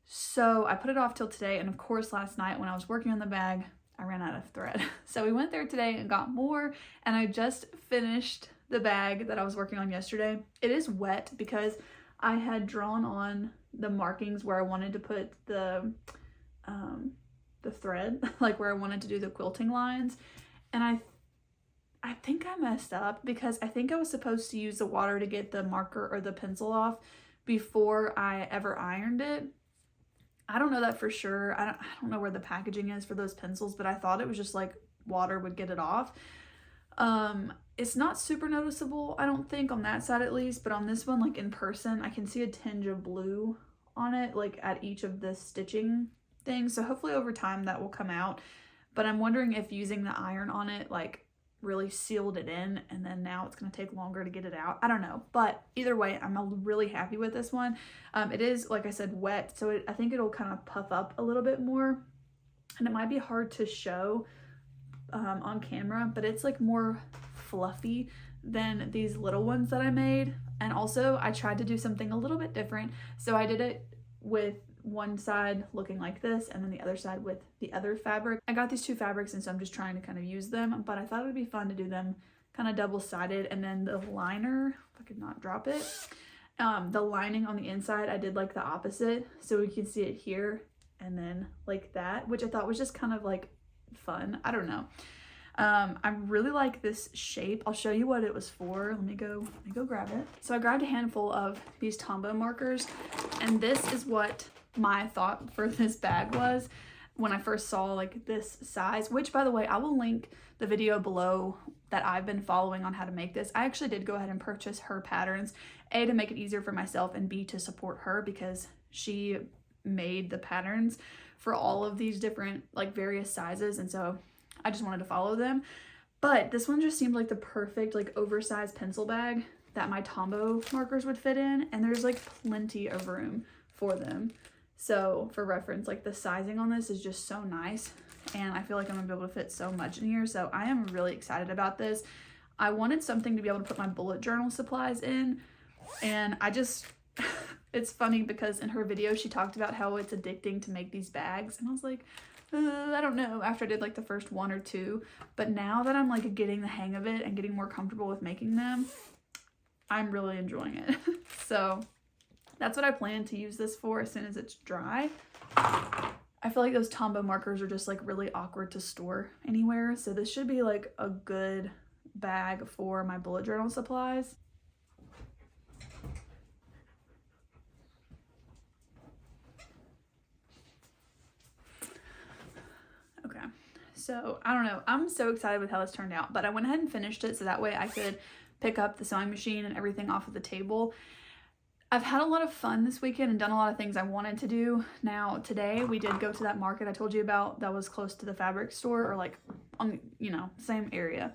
So I put it off till today, and of course last night when I was working on the bag, I ran out of thread. So we went there today and got more, and I just finished the bag that I was working on yesterday. It is wet because I had drawn on the markings where I wanted to put the thread, like where I wanted to do the quilting lines, and I think I messed up because I think I was supposed to use the water to get the marker or the pencil off before I ever ironed it. I don't know that for sure. I don't know where the packaging is for those pencils, but I thought it was just like water would get it off. It's not super noticeable, I don't think, on that side at least, but on this one, like in person, I can see a tinge of blue on it, like at each of the stitching things. So hopefully over time that will come out, but I'm wondering if using the iron on it like really sealed it in, and then now it's going to take longer to get it out. I don't know, but either way, I'm really happy with this one. It is, like I said, wet, so I think it'll kind of puff up a little bit more, and it might be hard to show on camera, but it's like more fluffy than these little ones that I made. And also I tried to do something a little bit different, so I did it with one side looking like this and then the other side with the other fabric. I got these two fabrics, and so I'm just trying to kind of use them, but I thought it would be fun to do them kind of double-sided. And then the liner, if I could not drop it, the lining on the inside, I did like the opposite, so we can see it here and then like that, which I thought was just kind of like fun. I don't know. I really like this shape. I'll show you what it was for. Let me go grab it. So I grabbed a handful of these Tombow markers, and this is what my thought for this bag was when I first saw like this size, which by the way, I will link the video below that I've been following on how to make this. I actually did go ahead and purchase her patterns, A, to make it easier for myself, and B, to support her because she made the patterns for all of these different like various sizes, and so I just wanted to follow them. But this one just seemed like the perfect like oversized pencil bag that my Tombow markers would fit in, and there's like plenty of room for them. So for reference, like the sizing on this is just so nice, and I feel like I'm gonna be able to fit so much in here, so I am really excited about this. I wanted something to be able to put my bullet journal supplies in, and I just it's funny because in her video she talked about how it's addicting to make these bags, and I was like, I don't know, after I did like the first one or two, but now that I'm like getting the hang of it and getting more comfortable with making them, I'm really enjoying it. So that's what I plan to use this for as soon as it's dry. I feel like those Tombow markers are just like really awkward to store anywhere, so this should be like a good bag for my bullet journal supplies. Okay, so I don't know, I'm so excited with how this turned out, but I went ahead and finished it so that way I could pick up the sewing machine and everything off of the table. I've had a lot of fun this weekend and done a lot of things I wanted to do. Now today we did go to that market I told you about that was close to the fabric store, or like on, you know, same area.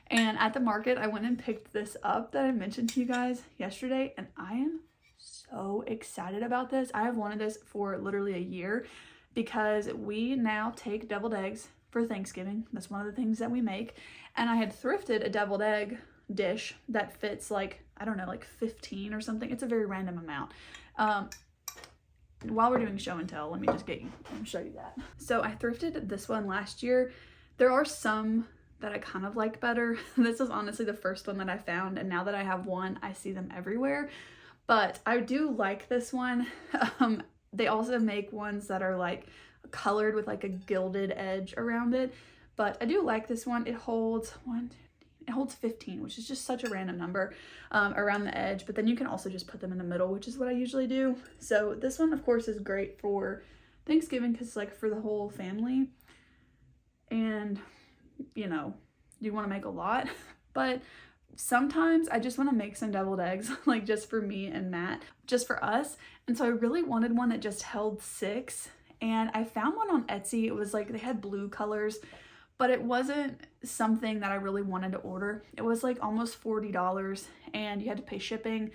And at the market I went and picked this up that I mentioned to you guys yesterday, and I am so excited about this. I have wanted this for literally a year because we now take deviled eggs for Thanksgiving. That's one of the things that we make. And I had thrifted a deviled egg dish that fits like, I don't know, like 15 or something. It's a very random amount. While we're doing show and tell, let me just show you that. So I thrifted this one last year. There are some that I kind of like better. This is honestly the first one that I found, and now that I have one, I see them everywhere. But I do like this one. They also make ones that are like colored with like a gilded edge around it, but I do like this one. It holds 15, which is just such a random number around the edge, but then you can also just put them in the middle, which is what I usually do. So this one of course is great for Thanksgiving because it's like for the whole family, and you know, you want to make a lot, but sometimes I just want to make some deviled eggs like just for me and Matt, just for us. And so I really wanted one that just held 6, and I found one on Etsy. It was like they had blue colors, but it wasn't something that I really wanted to order. It was like almost $40 and you had to pay shipping.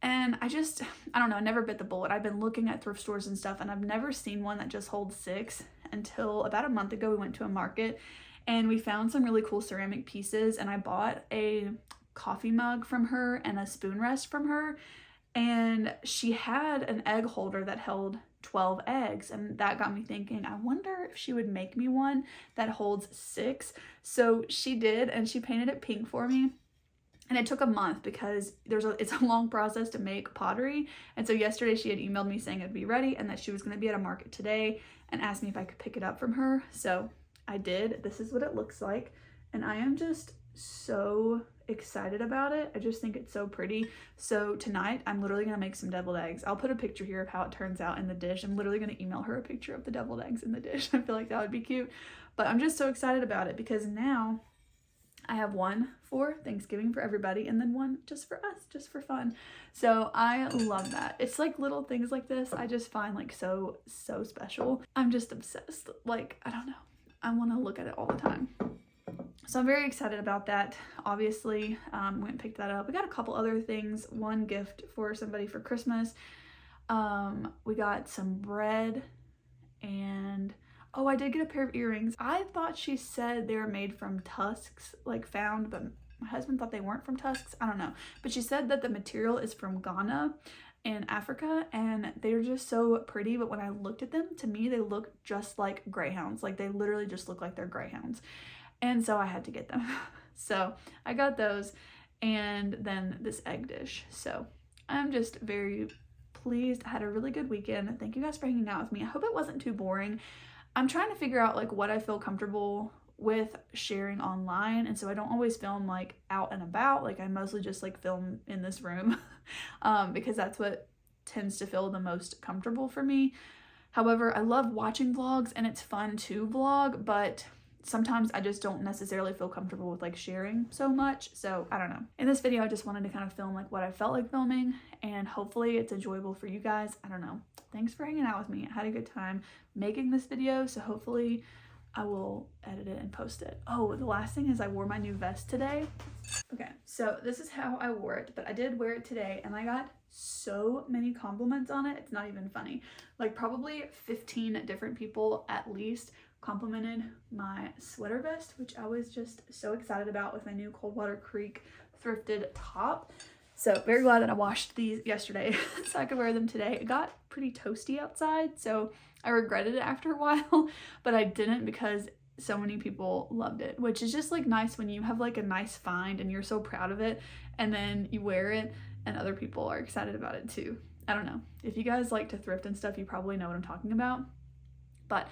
And I don't know, I never bit the bullet. I've been looking at thrift stores and stuff, and I've never seen one that just holds 6 until about a month ago. We went to a market and we found some really cool ceramic pieces, and I bought a coffee mug from her and a spoon rest from her, and she had an egg holder that held 12 eggs, and that got me thinking, I wonder if she would make me one that holds 6. So she did, and she painted it pink for me, and it took a month because it's a long process to make pottery. And so yesterday she had emailed me saying it'd be ready and that she was going to be at a market today and asked me if I could pick it up from her. So I did. This is what it looks like, and I am just so excited about it. I just think it's so pretty. So tonight I'm literally gonna make some deviled eggs. I'll put a picture here of how it turns out in the dish. I'm literally gonna email her a picture of the deviled eggs in the dish. I feel like that would be cute, but I'm just so excited about it because now I have one for Thanksgiving for everybody and then one just for us, just for fun. So I love that. It's like little things like this I just find like so special. I'm just obsessed. Like, I don't know, I want to look at it all the time. So I'm very excited about that. Obviously, went and picked that up. We got a couple other things. One gift for somebody for Christmas. We got some bread, and oh, I did get a pair of earrings. I thought she said they were made from tusks, like found, but my husband thought they weren't from tusks. I don't know. But she said that the material is from Ghana in Africa, and they're just so pretty. But when I looked at them, to me, they look just like greyhounds. Like they literally just look like they're greyhounds. And so I had to get them. So I got those, and then this egg dish. So I'm just very pleased. I had a really good weekend. Thank you guys for hanging out with me. I hope it wasn't too boring. I'm trying to figure out like what I feel comfortable with sharing online, and so I don't always film like out and about. Like I mostly just like film in this room because that's what tends to feel the most comfortable for me. However, I love watching vlogs and it's fun to vlog, but sometimes I just don't necessarily feel comfortable with like sharing so much. So I don't know. In this video, I just wanted to kind of film like what I felt like filming, and hopefully it's enjoyable for you guys. I don't know. Thanks for hanging out with me. I had a good time making this video, so hopefully I will edit it and post it. Oh, the last thing is I wore my new vest today. Okay, so this is how I wore it, but I did wear it today and I got so many compliments on it. It's not even funny. Like probably 15 different people at least complimented my sweater vest, which I was just so excited about with my new Coldwater Creek thrifted top. So very glad that I washed these yesterday so I could wear them today. It got pretty toasty outside, so I regretted it after a while, but I didn't because so many people loved it, which is just like nice when you have like a nice find and you're so proud of it, and then you wear it and other people are excited about it too. I don't know. If you guys like to thrift and stuff, you probably know what I'm talking about. But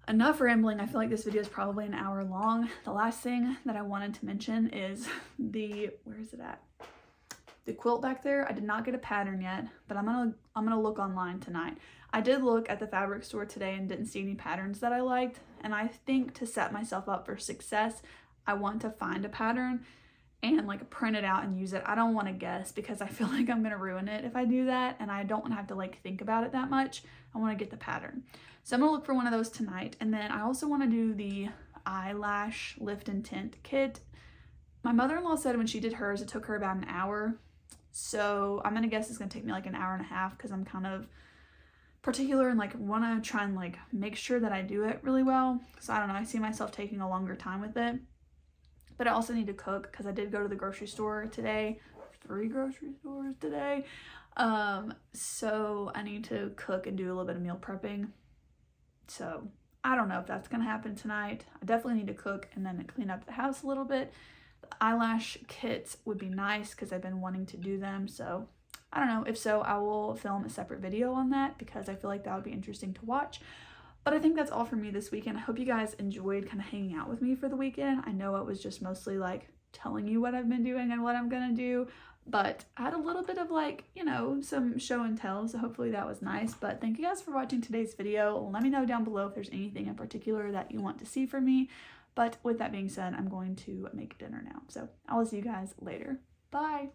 enough rambling. I feel like this video is probably an hour long. The last thing that I wanted to mention is where is it at? The quilt back there. I did not get a pattern yet, but I'm gonna look online tonight. I did look at the fabric store today and didn't see any patterns that I liked, and I think to set myself up for success, I want to find a pattern and like print it out and use it. I don't want to guess because I feel like I'm gonna ruin it if I do that, and I don't want to have to like think about it that much. I want to get the pattern. So I'm gonna look for one of those tonight, and then I also want to do the eyelash lift and tint kit. My mother-in-law said when she did hers, it took her about an hour. So I'm gonna guess it's gonna take me like an hour and a half because I'm kind of particular and like want to try and like make sure that I do it really well. So I don't know, I see myself taking a longer time with it. But I also need to cook because I did go to the grocery store today. 3 grocery stores today. So I need to cook and do a little bit of meal prepping. So I don't know if that's gonna happen tonight. I definitely need to cook and then clean up the house a little bit. The eyelash kits would be nice because I've been wanting to do them. So I don't know. If so, I will film a separate video on that because I feel like that would be interesting to watch. But I think that's all for me this weekend. I hope you guys enjoyed kind of hanging out with me for the weekend. I know it was just mostly like telling you what I've been doing and what I'm gonna do, but I had a little bit of like, you know, some show and tell, so hopefully that was nice. But thank you guys for watching today's video. Let me know down below if there's anything in particular that you want to see from me. But with that being said, I'm going to make dinner now. So I will see you guys later. Bye!